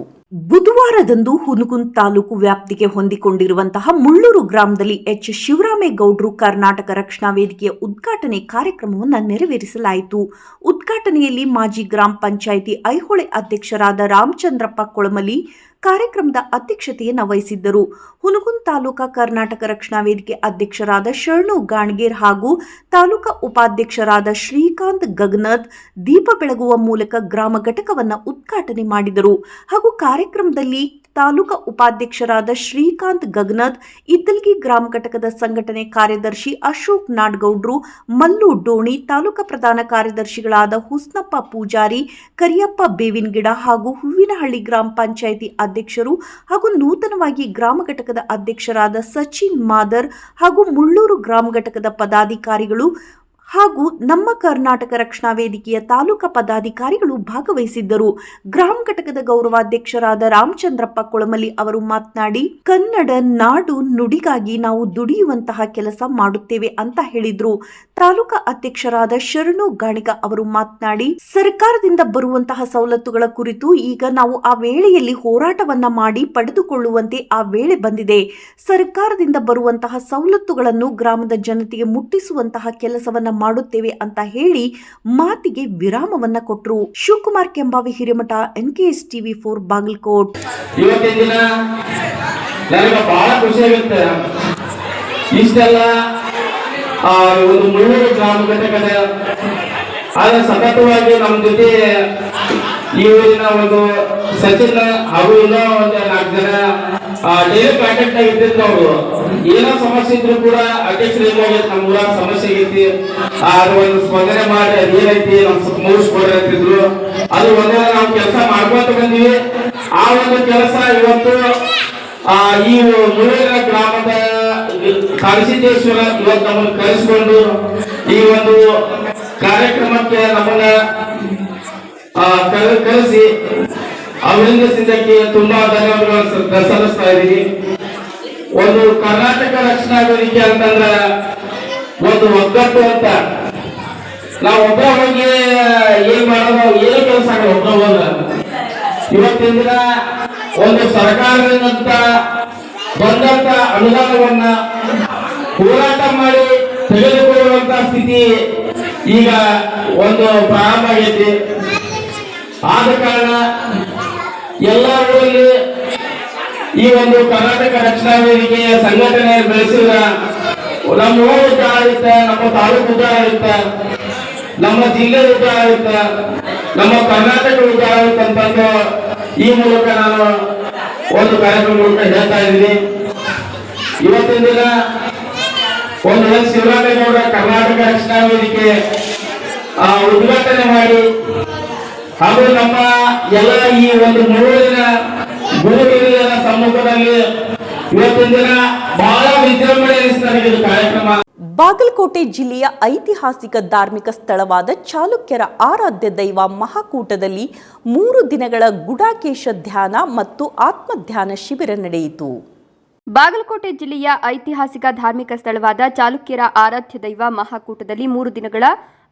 ಬುಧವಾರದಂದು ಹುನಗುಂದ ತಾಲೂಕು ವ್ಯಾಪ್ತಿಗೆ ಹೊಂದಿಕೊಂಡಿರುವಂತಹ ಮುಳ್ಳೂರು ಗ್ರಾಮದಲ್ಲಿ ಎಚ್ ಶಿವರಾಮೇಗೌಡರು ಕರ್ನಾಟಕ ರಕ್ಷಣಾ ವೇದಿಕೆಯ ಉದ್ಘಾಟನೆ ಕಾರ್ಯಕ್ರಮವನ್ನು ನೆರವೇರಿಸಲಾಯಿತು. ಉದ್ಘಾಟನೆಯಲ್ಲಿ ಮಾಜಿ ಗ್ರಾಮ ಪಂಚಾಯಿತಿ ಐಹೊಳೆ ಅಧ್ಯಕ್ಷರಾದ ರಾಮಚಂದ್ರಪ್ಪ ಕೊಳಮಲಿ ಕಾರ್ಯಕ್ರಮದ ಅಧ್ಯಕ್ಷತೆಯನ್ನು ವಹಿಸಿದ್ದರು. ಹುನಗುಂದ ತಾಲೂಕಾ ಕರ್ನಾಟಕ ರಕ್ಷಣಾ ವೇದಿಕೆ ಅಧ್ಯಕ್ಷರಾದ ಶರಣು ಗಾಣಗೇರ್ ಹಾಗೂ ತಾಲೂಕಾ ಉಪಾಧ್ಯಕ್ಷರಾದ ಶ್ರೀಕಾಂತ್ ಗಗನತ್ ದೀಪ ಬೆಳಗುವ ಮೂಲಕ ಗ್ರಾಮ ಘಟಕವನ್ನು ಉದ್ಘಾಟನೆ ಮಾಡಿದರು. ಹಾಗೂ ಕಾರ್ಯಕ್ರಮದಲ್ಲಿ ತಾಲೂಕಾ ಉಪಾಧ್ಯಕ್ಷರಾದ ಶ್ರೀಕಾಂತ್ ಗಗನತ್, ಇದ್ದಲ್ಗಿ ಗ್ರಾಮ ಘಟಕದ ಸಂಘಟನೆ ಕಾರ್ಯದರ್ಶಿ ಅಶೋಕ್ ನಾಡಗೌಡ್ರು, ಮಲ್ಲು ಡೋಣಿ, ತಾಲೂಕಾ ಪ್ರಧಾನ ಕಾರ್ಯದರ್ಶಿಗಳಾದ ಹುಸ್ನಪ್ಪ ಪೂಜಾರಿ, ಕರಿಯಪ್ಪ ಬೇವಿನಗಿಡ ಹಾಗೂ ಹೂವಿನಹಳ್ಳಿ ಗ್ರಾಮ ಪಂಚಾಯಿತಿ ಅಧ್ಯಕ್ಷರು ಹಾಗೂ ನೂತನವಾಗಿ ಗ್ರಾಮ ಘಟಕದ ಅಧ್ಯಕ್ಷರಾದ ಸಚಿನ್ ಮಾದರ್ ಹಾಗೂ ಮುಳ್ಳೂರು ಗ್ರಾಮ ಘಟಕದ ಪದಾಧಿಕಾರಿಗಳು ಹಾಗೂ ನಮ್ಮ ಕರ್ನಾಟಕ ರಕ್ಷಣಾ ವೇದಿಕೆಯ ತಾಲೂಕಾ ಪದಾಧಿಕಾರಿಗಳು ಭಾಗವಹಿಸಿದ್ದರು. ಗ್ರಾಮ ಘಟಕದ ಗೌರವಾಧ್ಯಕ್ಷರಾದ ರಾಮಚಂದ್ರಪ್ಪ ಕೊಳಮಲಿ ಅವರು ಮಾತನಾಡಿ, ಕನ್ನಡ ನಾಡು ನುಡಿಗಾಗಿ ನಾವು ದುಡಿಯುವಂತಹ ಕೆಲಸ ಮಾಡುತ್ತೇವೆ ಅಂತ ಹೇಳಿದ್ರು. ತಾಲೂಕಾ ಅಧ್ಯಕ್ಷರಾದ ಶರಣು ಗಾಣಿಗ ಅವರು ಮಾತನಾಡಿ, ಸರ್ಕಾರದಿಂದ ಬರುವಂತಹ ಸವಲತ್ತುಗಳ ಕುರಿತು ಈಗ ನಾವು ಆ ವೇಳೆಯಲ್ಲಿ ಹೋರಾಟವನ್ನ ಮಾಡಿ ಪಡೆದುಕೊಳ್ಳುವಂತೆ ಆ ವೇಳೆ ಬಂದಿದೆ. ಸರ್ಕಾರದಿಂದ ಬರುವಂತಹ ಸವಲತ್ತುಗಳನ್ನು ಗ್ರಾಮದ ಜನತೆಗೆ ಮುಟ್ಟಿಸುವಂತಹ ಕೆಲಸವನ್ನ ಮಾಡುತ್ತೇವೆ ಅಂತ ಹೇಳಿ ಮಾತಿಗೆ ವಿರಾಮವನ್ನ ಕೊಟ್ಟರು. Shivakumar Kembhavi Hiremath, NKS TV4 Bagalkot. ಇವತ್ತಿನ ದಿನ ನನಗೆ ಬಹಳ ಖುಷಿ ಆಗುತ್ತೆ. ಇಷ್ಟೆಲ್ಲ ಒಂದು ಮುಳ್ಳೂರು ಗ್ರಾಮ ಘಟಕದ ಸತತವಾಗಿ ನಮ್ಮ ಜೊತೆ ಈ ಊರಿನ ಒಂದು ಸಚಿನ್ ಹಾಗೂ ಇನ್ನೂ ಒಂದು 4 ಜನ ಡೈಲಿ ಕಾಂಟ್ಯಾಕ್ಟ್ ಆಗಿರ್ತಿದ್ರು. ಅವರು ಏನೋ ಸಮಸ್ಯೆ ಇದ್ರು ಕೂಡ ಅಧ್ಯಕ್ಷರು ಏನಾಗೈತಿ, ನಮ್ಮ ಊರಾಗ ಸಮಸ್ಯೆ ಆಗೈತಿ, ಅದು ಒಂದು ಸ್ಪಂದನೆ ಮಾಡಿ ಅದೇನೈತಿ ನಮ್ ಸ್ವಲ್ಪ ಮುಗಿಸ್ಕೊಡ್ರಿ ಅಂತಿದ್ರು. ಅದು ಒಂದೊಂದು ನಾವು ಕೆಲಸ ಮಾಡ್ಕೊಂತ ಬಂದಿವಿ. ಆ ಒಂದು ಕೆಲಸ ಇವತ್ತು ಈ ಮುಳ್ಳೂರಿನ ಗ್ರಾಮದ ಕಾಳಸಿದ್ದೇಶ್ವರ ಇವತ್ತು ನಮ್ಮನ್ನು ಕರೆಸಿಕೊಂಡು ಈ ಒಂದು ಕಾರ್ಯಕ್ರಮಕ್ಕೆ ನಮ್ಮನ್ನ ಕರೆಸಿ ಅಭಿನಂದಿಸಿದ್ದಕ್ಕೆ ತುಂಬಾ ಧನ್ಯವಾದಗಳು ಸಲ್ಲಿಸ್ತಾ ಇದ್ದೀನಿ. ಒಂದು ಕರ್ನಾಟಕ ರಕ್ಷಣಾ ವೇದಿಕೆ ಅಂತಂದ್ರೆ ಒಂದು ಒಗ್ಗಟ್ಟು ಅಂತ. ನಾವು ಒಬ್ಬ ಹೋಗಿ ಏನ್ ಮಾಡೋದು, ಏನೋ ಕೆಲಸ ಆಗಲ್ಲ ಒಬ್ಬ ಹೋದ. ಇವತ್ತಿನ ದಿನ ಒಂದು ಸರ್ಕಾರದಿಂದ ಬಂದಂತ ಅನುದಾನವನ್ನ ಹೋರಾಟ ಮಾಡಿ ತೆಗೆದುಕೊಳ್ಳುವಂತ ಸ್ಥಿತಿ ಈಗ ಒಂದು ಪ್ರಾರಂಭ ಆಗೈತಿ. ಆದ ಕಾರಣ ಎಲ್ಲ ಊರಲ್ಲಿ ಈ ಒಂದು ಕರ್ನಾಟಕ ರಕ್ಷಣಾ ವೇದಿಕೆಯ ಸಂಘಟನೆ ಬೆಳೆಸಿದ ನಮ್ಮ ಊರು ಉದ್ಧಾರ ಆಗುತ್ತೆ, ನಮ್ಮ ತಾಲೂಕು ಉದ್ಧಾರ ಆಗುತ್ತೆ, ನಮ್ಮ ಜಿಲ್ಲೆ ಉದ್ಧಾರ ಆಗುತ್ತೆ, ನಮ್ಮ ಕರ್ನಾಟಕ ಉದ್ಧಾರ ಆಗುತ್ತೆ ಅಂತಂದು ಈ ಮೂಲಕ ನಾನು ಒಂದು ಕಾರ್ಯಕ್ರಮ ಮೂಲಕ ಹೇಳ್ತಾ ಇದ್ದೀನಿ. ಇವತ್ತಿನ ದಿನ ಒಂದು ಶಿವರಾಮೇಗೌಡ ಕರ್ನಾಟಕ ರಕ್ಷಣಾ ವೇದಿಕೆ ಉದ್ಘಾಟನೆ ಮಾಡಿ ಹಾಗೂ ನಮ್ಮ ಎಲ್ಲ ಈ ಒಂದು ಮುಳ್ಳೂರಿನ ಗುರು ಹಿರಿಯರ ಸಮ್ಮುಖದಲ್ಲಿ ಇವತ್ತಿನ ದಿನ ಬಹಳ ವಿಜೃಂಭಣೆ ನಡೆಸಿದ ಕಾರ್ಯಕ್ರಮ. ಬಾಗಲಕೋಟೆ ಜಿಲ್ಲೆಯ ಐತಿಹಾಸಿಕ ಧಾರ್ಮಿಕ ಸ್ಥಳವಾದ ಚಾಲುಕ್ಯರ ಆರಾಧ್ಯ ದೈವ ಮಹಾಕೂಟದಲ್ಲಿ 3 ದಿನಗಳ ಗುಡಾಕೇಶ ಧ್ಯಾನ ಮತ್ತು ಆತ್ಮಧ್ಯಾನ ಶಿಬಿರ ನಡೆಯಿತು. ಬಾಗಲಕೋಟೆ ಜಿಲ್ಲೆಯ ಐತಿಹಾಸಿಕ ಧಾರ್ಮಿಕ ಸ್ಥಳವಾದ ಚಾಲುಕ್ಯರ ಆರಾಧ್ಯ ದೈವ ಮಹಾಕೂಟದಲ್ಲಿ 3 ದಿನಗಳ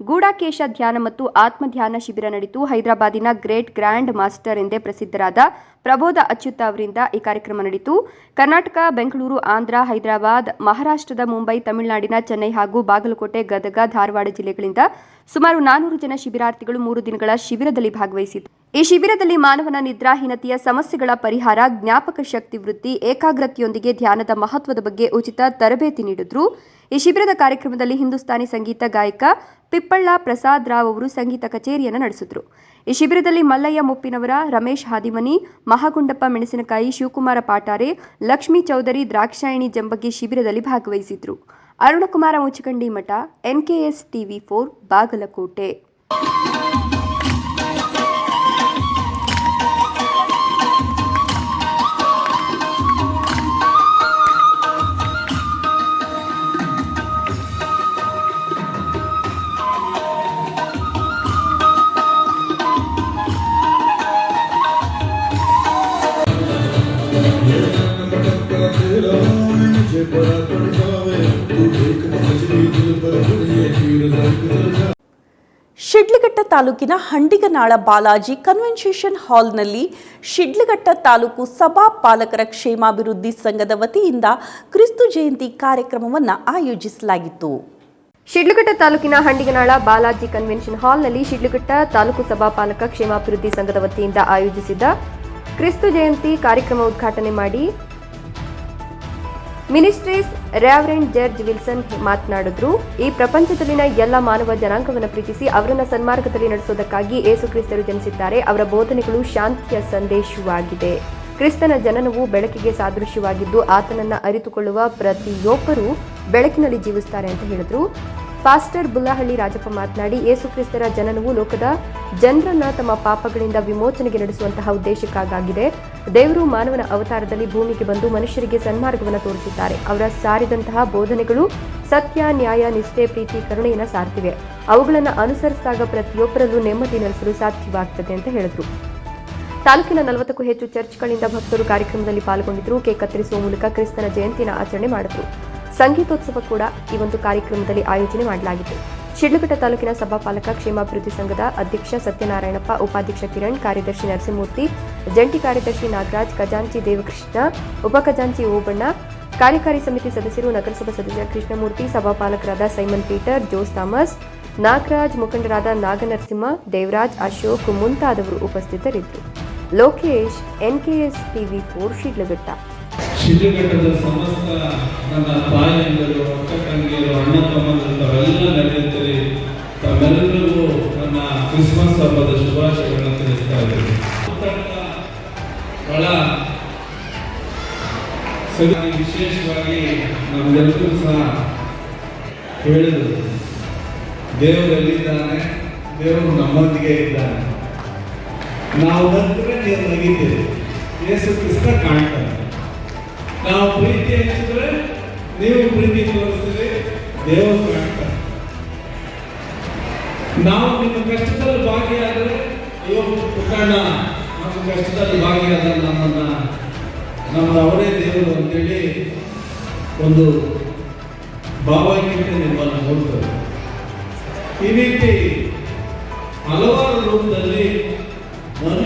ಗೂಢಾಕೇಶ ಧ್ಯಾನ ಮತ್ತು ಆತ್ಮಧ್ಯಾನ ಶಿಬಿರ ನಡೆಯಿತು. ಹೈದರಾಬಾದಿನ ಗ್ರೇಟ್ ಗ್ರ್ಯಾಂಡ್ ಮಾಸ್ಟರ್ ಎಂದೇ ಪ್ರಸಿದ್ಧರಾದ ಪ್ರಬೋಧ ಅಚ್ಯುತ ಅವರಿಂದ ಈ ಕಾರ್ಯಕ್ರಮ ನಡೆಯಿತು. ಕರ್ನಾಟಕ, ಬೆಂಗಳೂರು, ಆಂಧ್ರ, ಹೈದರಾಬಾದ್, ಮಹಾರಾಷ್ಟ್ರದ ಮುಂಬೈ, ತಮಿಳುನಾಡಿನ ಚೆನ್ನೈ ಹಾಗೂ ಬಾಗಲಕೋಟೆ, ಗದಗ, ಧಾರವಾಡ ಜಿಲ್ಲೆಗಳಿಂದ ಸುಮಾರು 400 ಜನ ಶಿಬಿರಾರ್ಥಿಗಳು 3 ದಿನಗಳ ಶಿಬಿರದಲ್ಲಿ ಭಾಗವಹಿಸಿದರು. ಈ ಶಿಬಿರದಲ್ಲಿ ಮಾನವನ ನಿದ್ರಾಹೀನತೆಯ ಸಮಸ್ಯೆಗಳ ಪರಿಹಾರ, ಜ್ಞಾಪಕ ಶಕ್ತಿ ವೃದ್ಧಿ, ಏಕಾಗ್ರತೆಯೊಂದಿಗೆ ಧ್ಯಾನದ ಮಹತ್ವದ ಬಗ್ಗೆ ಉಚಿತ ತರಬೇತಿ ನೀಡಿದ್ರು. ಈ ಶಿಬಿರದ ಕಾರ್ಯಕ್ರಮದಲ್ಲಿ ಹಿಂದೂಸ್ತಾನಿ ಸಂಗೀತ ಗಾಯಕ ಪಿಪ್ಪಳ್ಳ ಪ್ರಸಾದ್ ರಾವ್ ಅವರು ಸಂಗೀತ ಕಚೇರಿಯನ್ನು ನಡೆಸಿದರು. ಈ ಶಿಬಿರದಲ್ಲಿ ಮಲ್ಲಯ್ಯ ಮುಪ್ಪಿನವರ, ರಮೇಶ್ ಹಾದಿಮನಿ, ಮಹಾಗುಂಡಪ್ಪ ಮೆಣಸಿನಕಾಯಿ, ಶಿವಕುಮಾರ ಪಾಟಾರೆ, ಲಕ್ಷ್ಮೀ ಚೌಧರಿ, ದ್ರಾಕ್ಷಾಯಣಿ ಜಂಬಗಿ ಶಿಬಿರದಲ್ಲಿ ಭಾಗವಹಿಸಿದ್ರು. ಅರುಣಕುಮಾರ ಮುಚಕಂಡಿ ಮಠ, NKS TV4 Bagalkot. Para Sidlaghatta ತಾಲೂಕಿನ ಹಂಡಿಗನಾಳ ಬಾಲಾಜಿ ಕನ್ವೆನ್ಷನ್ ಹಾಲ್ನಲ್ಲಿ ಶಿಡ್ಲಘಟ್ಟ ತಾಲೂಕು ಸಭಾ ಪಾಲಕರ ಕ್ಷೇಮಾಭಿವೃದ್ಧಿ ಸಂಘದ ವತಿಯಿಂದ ಕ್ರಿಸ್ತು ಜಯಂತಿ ಕಾರ್ಯಕ್ರಮವನ್ನು ಆಯೋಜಿಸಲಾಗಿತ್ತು. ಶಿಡ್ಲಘಟ್ಟ ತಾಲೂಕಿನ ಹಂಡಿಗನಾಳ ಬಾಲಾಜಿ ಕನ್ವೆನ್ಷನ್ ಹಾಲ್ನಲ್ಲಿ ಶಿಡ್ಲಘಟ್ಟ ತಾಲೂಕು ಸಭಾಪಾಲಕ ಕ್ಷೇಮಾಭಿವೃದ್ಧಿ ಸಂಘದ ವತಿಯಿಂದ ಆಯೋಜಿಸಿದ್ದ ಕ್ರಿಸ್ತು ಜಯಂತಿ ಕಾರ್ಯಕ್ರಮ ಉದ್ಘಾಟನೆ ಮಾಡಿ ಮಿನಿಸ್ಟ್ರೀಸ್ ರೆವರೆಂಡ್ ಜಾರ್ಜ್ ವಿಲ್ಸನ್ ಮಾತನಾಡಿದ್ರು. ಈ ಪ್ರಪಂಚದಲ್ಲಿನ ಎಲ್ಲ ಮಾನವ ಜನಾಂಗವನ್ನು ಪ್ರೀತಿಸಿ ಅವರನ್ನ ಸನ್ಮಾರ್ಗದಲ್ಲಿ ನಡೆಸೋದಕ್ಕಾಗಿ ಯೇಸು ಕ್ರಿಸ್ತರು ಜನಿಸಿದ್ದಾರೆ. ಅವರ ಬೋಧನೆಗಳು ಶಾಂತಿಯ ಸಂದೇಶವಾಗಿದೆ. ಕ್ರಿಸ್ತನ ಜನನವು ಬೆಳಕಿಗೆ ಸಾದೃಶ್ಯವಾಗಿದ್ದು ಆತನನ್ನ ಅರಿತುಕೊಳ್ಳುವ ಪ್ರತಿಯೊಬ್ಬರೂ ಬೆಳಕಿನಲ್ಲಿ ಜೀವಿಸುತ್ತಾರೆ ಅಂತ ಹೇಳಿದ್ರು. ಪಾಸ್ಟರ್ ಬುಲ್ಲಹಳ್ಳಿ ರಾಜಪ್ಪ ಮಾತನಾಡಿ, ಯೇಸು ಕ್ರಿಸ್ತರ ಜನನವು ಲೋಕದ ಜನರನ್ನ ತಮ್ಮ ಪಾಪಗಳಿಂದ ವಿಮೋಚನೆಗೆ ನಡೆಸುವಂತಹ ಉದ್ದೇಶಕ್ಕಾಗಿದೆ. ದೇವರು ಮಾನವನ ಅವತಾರದಲ್ಲಿ ಭೂಮಿಗೆ ಬಂದು ಮನುಷ್ಯರಿಗೆ ಸನ್ಮಾರ್ಗವನ್ನು ತೋರಿಸಿದ್ದಾರೆ. ಅವರ ಸಾರಿದಂತಹ ಬೋಧನೆಗಳು ಸತ್ಯ, ನ್ಯಾಯ, ನಿಷ್ಠೆ, ಪ್ರೀತಿ, ಕರುಣೆಯನ್ನು ಸಾರ್ತಿವೆ. ಅವುಗಳನ್ನು ಅನುಸರಿಸಿದಾಗ ಪ್ರತಿಯೊಬ್ಬರಲ್ಲೂ ನೆಮ್ಮದಿ ನೆಲೆಸಲು ಸಾಧ್ಯವಾಗುತ್ತದೆ ಅಂತ ಹೇಳಿದ್ರು. ತಾಲೂಕಿನ 40ಕ್ಕೂ ಹೆಚ್ಚು ಚರ್ಚ್ಗಳಿಂದ ಭಕ್ತರು ಕಾರ್ಯಕ್ರಮದಲ್ಲಿ ಪಾಲ್ಗೊಂಡಿದ್ದರು. ಕೇಕ್ ಕತ್ತರಿಸುವ ಮೂಲಕ ಕ್ರಿಸ್ತನ ಜಯಂತಿನ ಆಚರಣೆ ಮಾಡಿದ್ರು. ಸಂಗೀತೋತ್ಸವ ಕೂಡ ಈ ಒಂದು ಕಾರ್ಯಕ್ರಮದಲ್ಲಿ ಆಯೋಜನೆ ಮಾಡಲಾಗಿತ್ತು. ಶಿಡ್ಲಘಟ್ಟ ತಾಲೂಕಿನ ಸಭಾಪಾಲಕ ಕ್ಷೇಮಾಭಿವೃದ್ಧಿ ಸಂಘದ ಅಧ್ಯಕ್ಷ ಸತ್ಯನಾರಾಯಣಪ್ಪ, ಉಪಾಧ್ಯಕ್ಷ ಕಿರಣ್, ಕಾರ್ಯದರ್ಶಿ ನರಸಿಂಹಮೂರ್ತಿ, ಜಂಟಿ ಕಾರ್ಯದರ್ಶಿ ನಾಗರಾಜ್, ಖಜಾಂಚಿ ದೇವಕೃಷ್ಣ, ಉಪ ಖಜಾಂಚಿ ಓಬಣ್ಣ, ಕಾರ್ಯಕಾರಿ ಸಮಿತಿ ಸದಸ್ಯರು, ನಗರಸಭಾ ಸದಸ್ಯ ಕೃಷ್ಣಮೂರ್ತಿ, ಸಭಾಪಾಲಕರಾದ ಸೈಮನ್ ಪೀಟರ್, ಜೋಸ್ ಥಾಮಸ್, ನಾಗರಾಜ್, ಮುಖಂಡರಾದ ನಾಗನರಸಿಂಹ, ದೇವರಾಜ್, ಅಶೋಕ್ ಮುಂತಾದವರು ಉಪಸ್ಥಿತರಿದ್ದರು. Lokesh, NKS TV4 Sidlaghatta. ಶಿಡ್ಲಘಟ್ಟದ ಸಮಸ್ತ ನನ್ನ ತಾಯಿಯಂದರು, ಅಕ್ಕ ತಂಗಿಯರು, ಅಣ್ಣ ತಮ್ಮಂದರು ತಾವೆಲ್ಲ ನೆರವೇರಿಸಿ ತಾವೆಲ್ಲರಿಗೂ ನನ್ನ ಕ್ರಿಸ್ಮಸ್ ಹಬ್ಬದ ಶುಭಾಶಯಗಳನ್ನು ತಿಳಿಸ್ತಾ ಇದ್ದೀನಿ. ಬಹಳ ವಿಶೇಷವಾಗಿ ನಮ್ಮೆಲ್ಲರೂ ಸಹ ಹೇಳಿದರು, ದೇವರು ಎಲ್ಲಿದ್ದಾನೆ, ದೇವರು ನಮ್ಮೊಂದಿಗೆ ಇದ್ದಾನೆ. ನಾವು ಬಂದರೆ ನೀವು ನಗಿದ್ದೀರಿ, ಯೇಸು ಕ್ರಿಸ್ತ ಕಾಣ್ತಾನೆ. ನಾವು ಪ್ರೀತಿ ಹಂಚಿದ್ರೆ ನೀವು ಪ್ರೀತಿ ತೋರಿಸ್ತೀರಿ, ದೇವರು ಕಾಣ್ತಾನೆ. ನಾವು ನಿಮ್ಮ ಕಷ್ಟದಲ್ಲಿ ಭಾಗಿಯಾದರೆ, ಅಯ್ಯೋ ಪುಟ್ಟಣ್ಣ ನಮ್ಮ ಕಷ್ಟದಲ್ಲಿ ಭಾಗಿಯಾದ ನಮ್ಮ ಅವರೇ ದೇವರು ಅಂತೇಳಿ ಒಂದು ಭಾವೈಕ್ಯತೆ ನಿಮ್ಮನ್ನು ನೋಡ್ತಾರೆ. ಈ ರೀತಿ ಹಲವಾರು ರೂಪದಲ್ಲಿ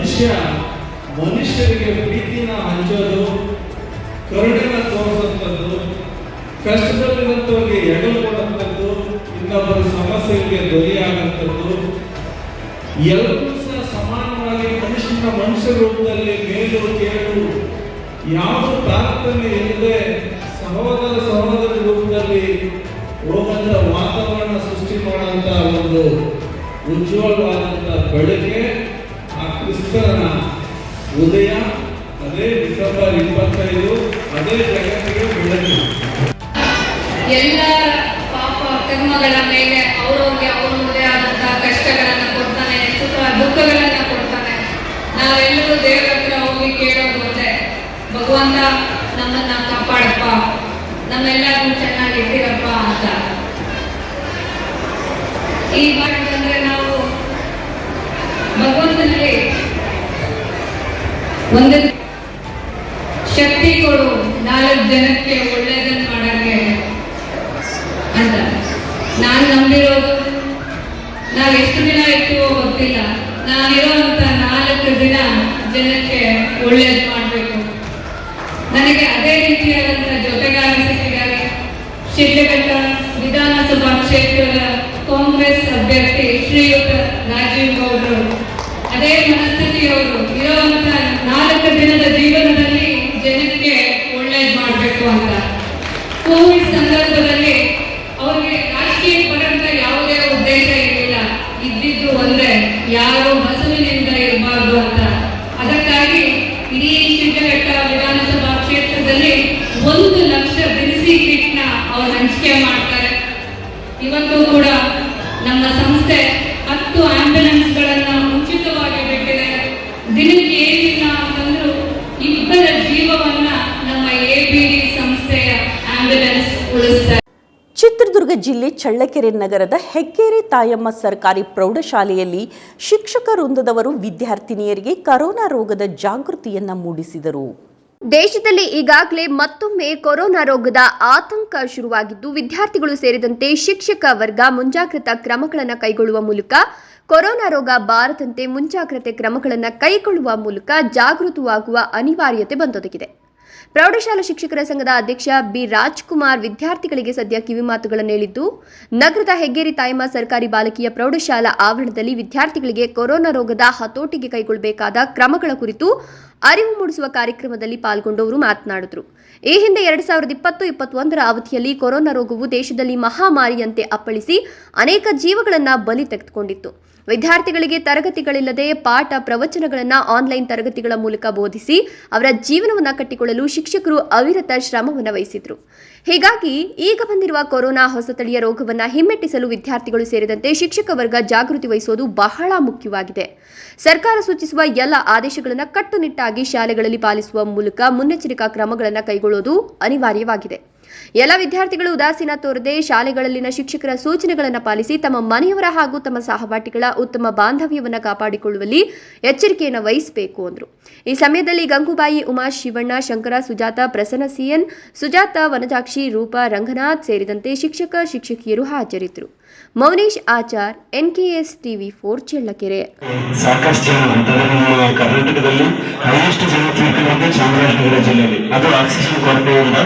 ಮನುಷ್ಯರಿಗೆ ಪ್ರೀತಿನ ಹಂಚೋದು, ಕರುಣೆನ ತೋರಿಸುವಂಥದ್ದು, ಕಷ್ಟದಲ್ಲಿರುವಂಥವ್ರಿಗೆ ಎಡಲು ಕೊಡುವಂಥದ್ದು, ಇನ್ನೊಬ್ಬರ ಸಮಸ್ಯೆಗಳಿಗೆ ದೊರೆಯಾಗುವಂಥದ್ದು, ಎಲ್ಲರೂ ಸಹ ಸಮಾನವಾಗಿ ಮನುಷ್ಯ ರೂಪದಲ್ಲಿ ಮೇಲು ಕೇಳು ಯಾವ ತಾರತಮ್ಯ ಇಲ್ಲದೆ ಸಹೋದರಿ ರೂಪದಲ್ಲಿ ಹೋಗುವಂಥ ವಾತಾವರಣ ಸೃಷ್ಟಿ ಮಾಡುವಂಥ ಒಂದು ಉಜ್ವಲವಾದಂಥ ಬೆಳಗ್ಗೆ ಆ ಕ್ರಿಸ್ತನ ಉದಯ. ಅದೇ ಡಿಸೆಂಬರ್ 25, ಅದೇ ಜಗತ್ತಿಗೆ ಬೆಳಕು. ಎಲ್ಲ ಪಾಪ ಕರ್ಮಗಳ ಮೇಲೆ ಅವರವ್ರಿಗೆ ಅವರದೇ ಆದಂತಹ ಕಷ್ಟಗಳನ್ನು ಕೊಡ್ತಾನೆ, ಸುಖ ದುಃಖಗಳನ್ನ ಕೊಡ್ತಾನೆ. ನಾವೆಲ್ಲರೂ ದೇವರ ಹತ್ರ ಹೋಗಿ ಕೇಳೋದು ಒಂದೇ, ಭಗವಂತ ನಮ್ಮನ್ನ ಕಾಪಾಡಪ್ಪ, ನಮ್ಮೆಲ್ಲರೂ ಚೆನ್ನಾಗಿರ್ತೀರಪ್ಪ ಅಂತ. ಈ ಮಾಡಿದ್ರೆ ನಾವು ಭಗವಂತನಲ್ಲಿ ಒಂದು ಶಕ್ತಿ ಕೊಡು, 4 ಜನಕ್ಕೆ ಒಳ್ಳೇದನ್ನ ಮಾಡಕ್ಕೆ ಅಂತ ನಾನು ನಂಬಿರೋದು. ನಾವು ಎಷ್ಟು ದಿನ ಇರ್ತೀವೋ ಗೊತ್ತಿಲ್ಲ, ನಾನಿರೋಂಥ 4 ದಿನ ಜನಕ್ಕೆ ಒಳ್ಳೇದು ಮಾಡಬೇಕು. ನನಗೆ ಅದೇ ರೀತಿಯಾದಂಥ ಜೊತೆಗಾರ ಸಿಕ್ಕಿದ್ದಾರೆ. ಶಿಡ್ಲಘಟ್ಟ ವಿಧಾನಸಭಾ ಕ್ಷೇತ್ರದ ಕಾಂಗ್ರೆಸ್ ಅಭ್ಯರ್ಥಿ ಶ್ರೀಯುತ ರಾಜೀವ್ ಗೌಡ್ರು ಅದೇ ಮನಸ್ಥಿತಿಯವರು ಇರುವಂತ 4 ದಿನದ ಜೀವನದಲ್ಲಿ ಜನಕ್ಕೆ ಒಳ್ಳೇದು ಮಾಡಬೇಕು ಅಂತ. ಕೋವಿಡ್ ಸಂದರ್ಭದಲ್ಲಿ ಅವ್ರಿಗೆ ರಾಜಕೀಯ ಪರಂತ ಯಾವುದೇ ಉದ್ದೇಶ ಇರಲಿಲ್ಲ, ಇದ್ದಿದ್ದು ಒಂದೇ, ಯಾರು ಹಸುವಿನಿಂದ ಇರಬಾರ್ದು ಅಂತ. ಅದಕ್ಕಾಗಿ ಇಡೀ ಶಿಡ್ಲಘಟ್ಟ ವಿಧಾನಸಭಾ ಕ್ಷೇತ್ರದಲ್ಲಿ 1 ಲಕ್ಷ ದಿನಸಿ ಕಿಟ್ನ ಅವ್ರು ಹಂಚಿಕೆ ಮಾಡ್ತಾರೆ. ಇವತ್ತು ಕೂಡ ನಮ್ಮ ಸಂಸ್ಥೆ 10 ಆಂಬ್ಯುಲೆನ್ಸ್ಗಳನ್ನ ಉಚಿತವಾಗಿ ಬಿಟ್ಟಿದೆ. ದಿನಕ್ಕೆ ಏನಿಲ್ಲ ಅಂತಂದ್ರು 2 ಜೀವವನ್ನ ನಮ್ಮ ABD ಸಂಸ್ಥೆಯ ಆಂಬ್ಯುಲೆನ್ಸ್ ಉಳಿಸ್ತಾರೆ. ಚಿತ್ರದುರ್ಗ ಜಿಲ್ಲೆ ಚಳ್ಳಕೆರೆ ನಗರದ ಹೆಗ್ಗೇರಿ ತಾಯಮ್ಮ ಸರ್ಕಾರಿ ಪ್ರೌಢಶಾಲೆಯಲ್ಲಿ ಶಿಕ್ಷಕ ವೃಂದದವರು ವಿದ್ಯಾರ್ಥಿನಿಯರಿಗೆ ಕರೋನಾ ರೋಗದ ಜಾಗೃತಿಯನ್ನ ಮೂಡಿಸಿದರು. ದೇಶದಲ್ಲಿ ಈಗಾಗಲೇ ಮತ್ತೊಮ್ಮೆ ಕೊರೋನಾ ರೋಗದ ಆತಂಕ ಶುರುವಾಗಿದ್ದು, ವಿದ್ಯಾರ್ಥಿಗಳು ಸೇರಿದಂತೆ ಶಿಕ್ಷಕ ವರ್ಗ ಮುಂಜಾಗ್ರತಾ ಕ್ರಮಗಳನ್ನು ಕೈಗೊಳ್ಳುವ ಮೂಲಕ ಕೊರೋನಾ ರೋಗ ಬಾರದಂತೆ ಮುಂಜಾಗ್ರತೆ ಕ್ರಮಗಳನ್ನು ಕೈಗೊಳ್ಳುವ ಮೂಲಕ ಜಾಗೃತವಾಗುವ ಅನಿವಾರ್ಯತೆ ಬಂದೊದಗಿದೆ. ಪ್ರೌಢಶಾಲಾ ಶಿಕ್ಷಕರ ಸಂಘದ ಅಧ್ಯಕ್ಷ ಬಿ ರಾಜ್ಕುಮಾರ್ ವಿದ್ಯಾರ್ಥಿಗಳಿಗೆ ಸದ್ಯ ಕಿವಿಮಾತುಗಳನ್ನು ಹೇಳಿದ್ದು, ನಗರದ ಹೆಗ್ಗೇರಿ ತಾಯಮ್ಮ ಸರ್ಕಾರಿ ಬಾಲಕಿಯ ಪ್ರೌಢಶಾಲಾ ಆವರಣದಲ್ಲಿ ವಿದ್ಯಾರ್ಥಿಗಳಿಗೆ ಕೊರೋನಾ ರೋಗದ ಹತೋಟಿಗೆ ಕೈಗೊಳ್ಳಬೇಕಾದ ಕ್ರಮಗಳ ಕುರಿತು ಅರಿವು ಮೂಡಿಸುವ ಕಾರ್ಯಕ್ರಮದಲ್ಲಿ ಪಾಲ್ಗೊಂಡವರು ಮಾತನಾಡಿದರು. ಈ ಹಿಂದೆ 2020-21ರ ಅವಧಿಯಲ್ಲಿ ಕೊರೋನಾ ರೋಗವು ದೇಶದಲ್ಲಿ ಮಹಾಮಾರಿಯಂತೆ ಅಪ್ಪಳಿಸಿ ಅನೇಕ ಜೀವಗಳನ್ನು ಬಲಿ ತೆಗೆದುಕೊಂಡಿತ್ತು. ವಿದ್ಯಾರ್ಥಿಗಳಿಗೆ ತರಗತಿಗಳಿಲ್ಲದೆ ಪಾಠ ಪ್ರವಚನಗಳನ್ನು ಆನ್ಲೈನ್ ತರಗತಿಗಳ ಮೂಲಕ ಬೋಧಿಸಿ ಅವರ ಜೀವನವನ್ನು ಕಟ್ಟಿಕೊಳ್ಳಲು ಶಿಕ್ಷಕರು ಅವಿರತ ಶ್ರಮವನ್ನು ವಹಿಸಿದ್ರು. ಹೀಗಾಗಿ ಈಗ ಬಂದಿರುವ ಕೊರೋನಾ ಹೊಸ ತಳಿಯ ರೋಗವನ್ನು ಹಿಮ್ಮೆಟ್ಟಿಸಲು ವಿದ್ಯಾರ್ಥಿಗಳು ಸೇರಿದಂತೆ ಶಿಕ್ಷಕ ವರ್ಗ ಜಾಗೃತಿ ವಹಿಸುವುದು ಬಹಳ ಮುಖ್ಯವಾಗಿದೆ. ಸರ್ಕಾರ ಸೂಚಿಸುವ ಎಲ್ಲ ಆದೇಶಗಳನ್ನು ಕಟ್ಟುನಿಟ್ಟಾಗಿ ಶಾಲೆಗಳಲ್ಲಿ ಪಾಲಿಸುವ ಮೂಲಕ ಮುನ್ನೆಚ್ಚರಿಕಾ ಕ್ರಮಗಳನ್ನು ಕೈಗೊಳ್ಳುವುದು ಅನಿವಾರ್ಯವಾಗಿದೆ. ಎಲ್ಲ ವಿದ್ಯಾರ್ಥಿಗಳು ಉದಾಸೀನ ತೋರದೆ ಶಾಲೆಗಳಲ್ಲಿನ ಶಿಕ್ಷಕರ ಸೂಚನೆಗಳನ್ನು ಪಾಲಿಸಿ ತಮ್ಮ ಮನೆಯವರ ಹಾಗೂ ತಮ್ಮ ಸಹಪಾಠಿಗಳ ಉತ್ತಮ ಬಾಂಧವ್ಯವನ್ನು ಕಾಪಾಡಿಕೊಳ್ಳುವಲ್ಲಿ ಎಚ್ಚರಿಕೆಯನ್ನು ವಹಿಸಬೇಕು ಎಂದರು. ಈ ಸಮಯದಲ್ಲಿ ಗಂಗೂಬಾಯಿ, ಉಮಾ, ಶಿವಣ್ಣ, ಶಂಕರ, ಸುಜಾತ, ಪ್ರಸನ್ನ, ಸಿಎನ್, ಸುಜಾತ, ವನಜಾಕ್ಷಿ, ರೂಪಾ, ರಂಗನಾಥ್ ಸೇರಿದಂತೆ ಶಿಕ್ಷಕ ಶಿಕ್ಷಕಿಯರು ಹಾಜರಿದ್ದರು. Mounesh Achar, NKS TV4 Challakere. ಸಾಕಷ್ಟು ಜನ ಕರ್ನಾಟಕದಲ್ಲಿ ಹೈಯೆಸ್ಟ್ ಜನ ತೀರ್ಕೊಂಡಿದ್ದೆ ಚಾಮರಾಜನಗರ ಜಿಲ್ಲೆಯಲ್ಲಿ, ಅದು ಆಕ್ಸಿಜನ್ ಕೊರತೆಯಿಂದ.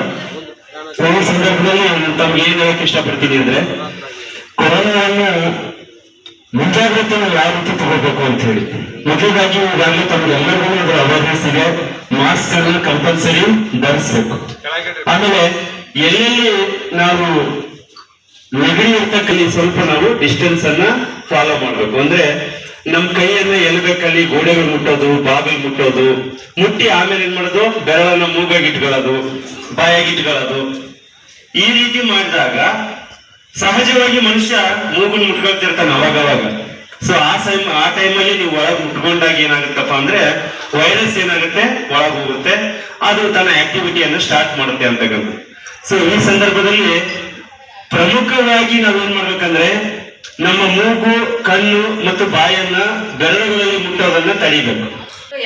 ಈ ಸಂದರ್ಭದಲ್ಲಿ ತಮ್ಗೆ ಏನ್ ಹೇಳಕ್ ಇಷ್ಟಪಡ್ತೀನಿ ಅಂದ್ರೆ, ಕೊರೋನಾವನ್ನು ಮುಂಜಾಗ್ರತೆಯನ್ನು ಯಾವ ರೀತಿ ತಗೋಬೇಕು ಅಂತ ಹೇಳಿ ಮೊದಲಿಗಾಗಿ ಈಗಾಗಲೇ ತಮ್ಗೆಲ್ಲರಿಗೂ ಅದರ ಅವೇರ್ನೆಸ್ ಇದೆ. ಮಾಸ್ಕ್ ಅನ್ನ ಕಂಪಲ್ಸರಿ ಧರಿಸ್ಬೇಕು. ಆಮೇಲೆ ಎಲ್ಲೆಲ್ಲಿ ನಾವು ನೆಗಡಿ ಇರ್ತಕ್ಕಲ್ಲಿ ಸ್ವಲ್ಪ ನಾವು ಡಿಸ್ಟೆನ್ಸ್ ಅನ್ನ ಫಾಲೋ ಮಾಡ್ಬೇಕು. ಅಂದ್ರೆ ನಮ್ ಕೈಯನ್ನ ಎಲ್ಬೇಕಲ್ಲಿ ಗೋಡೆಗಳು ಮುಟ್ಟೋದು, ಬಾಗಿಲು ಮುಟ್ಟೋದು, ಮುಟ್ಟಿ ಆಮೇಲೆ ಏನ್ ಮಾಡೋದು, ಬೆರಳನ್ನ ಮೂಗಾಗಿಟ್ಕೊಳ್ಳೋದು, ಬಾಯಾಗಿಟ್ಕೊಳ್ಳೋದು. ಈ ರೀತಿ ಮಾಡಿದಾಗ ಸಹಜವಾಗಿ ಮನುಷ್ಯ ಮೂಗನ್ನು ಮುಟ್ಕೊಳ್ತಿರ್ತಾನೆ ಅವಾಗವಾಗ. ಸೊ ಆ ಟೈಮಲ್ಲಿ ನೀವು ಒಳಗೆ ಮುಟ್ಕೊಂಡಾಗ ಏನಾಗುತ್ತಪ್ಪ ಅಂದ್ರೆ ವೈರಸ್ ಏನಾಗುತ್ತೆ, ಒಳಗೆ ಹೋಗುತ್ತೆ, ಅದು ತನ್ನ ಆಕ್ಟಿವಿಟಿಯನ್ನು ಸ್ಟಾರ್ಟ್ ಮಾಡುತ್ತೆ ಅಂತಕ್ಕಂಥ. ಸೊ ಈ ಸಂದರ್ಭದಲ್ಲಿ ಪ್ರಮುಖವಾಗಿ ನಾವೇನ್ ಮಾಡ್ಬೇಕಂದ್ರೆ ನಮ್ಮ ಮೂಗು, ಕಣ್ಣು ಮತ್ತು ಬಾಯನ್ನ ಬೆರಳುಗಳಲ್ಲಿ ಮುಟ್ಟೋದನ್ನ ತಡಿಬೇಕು.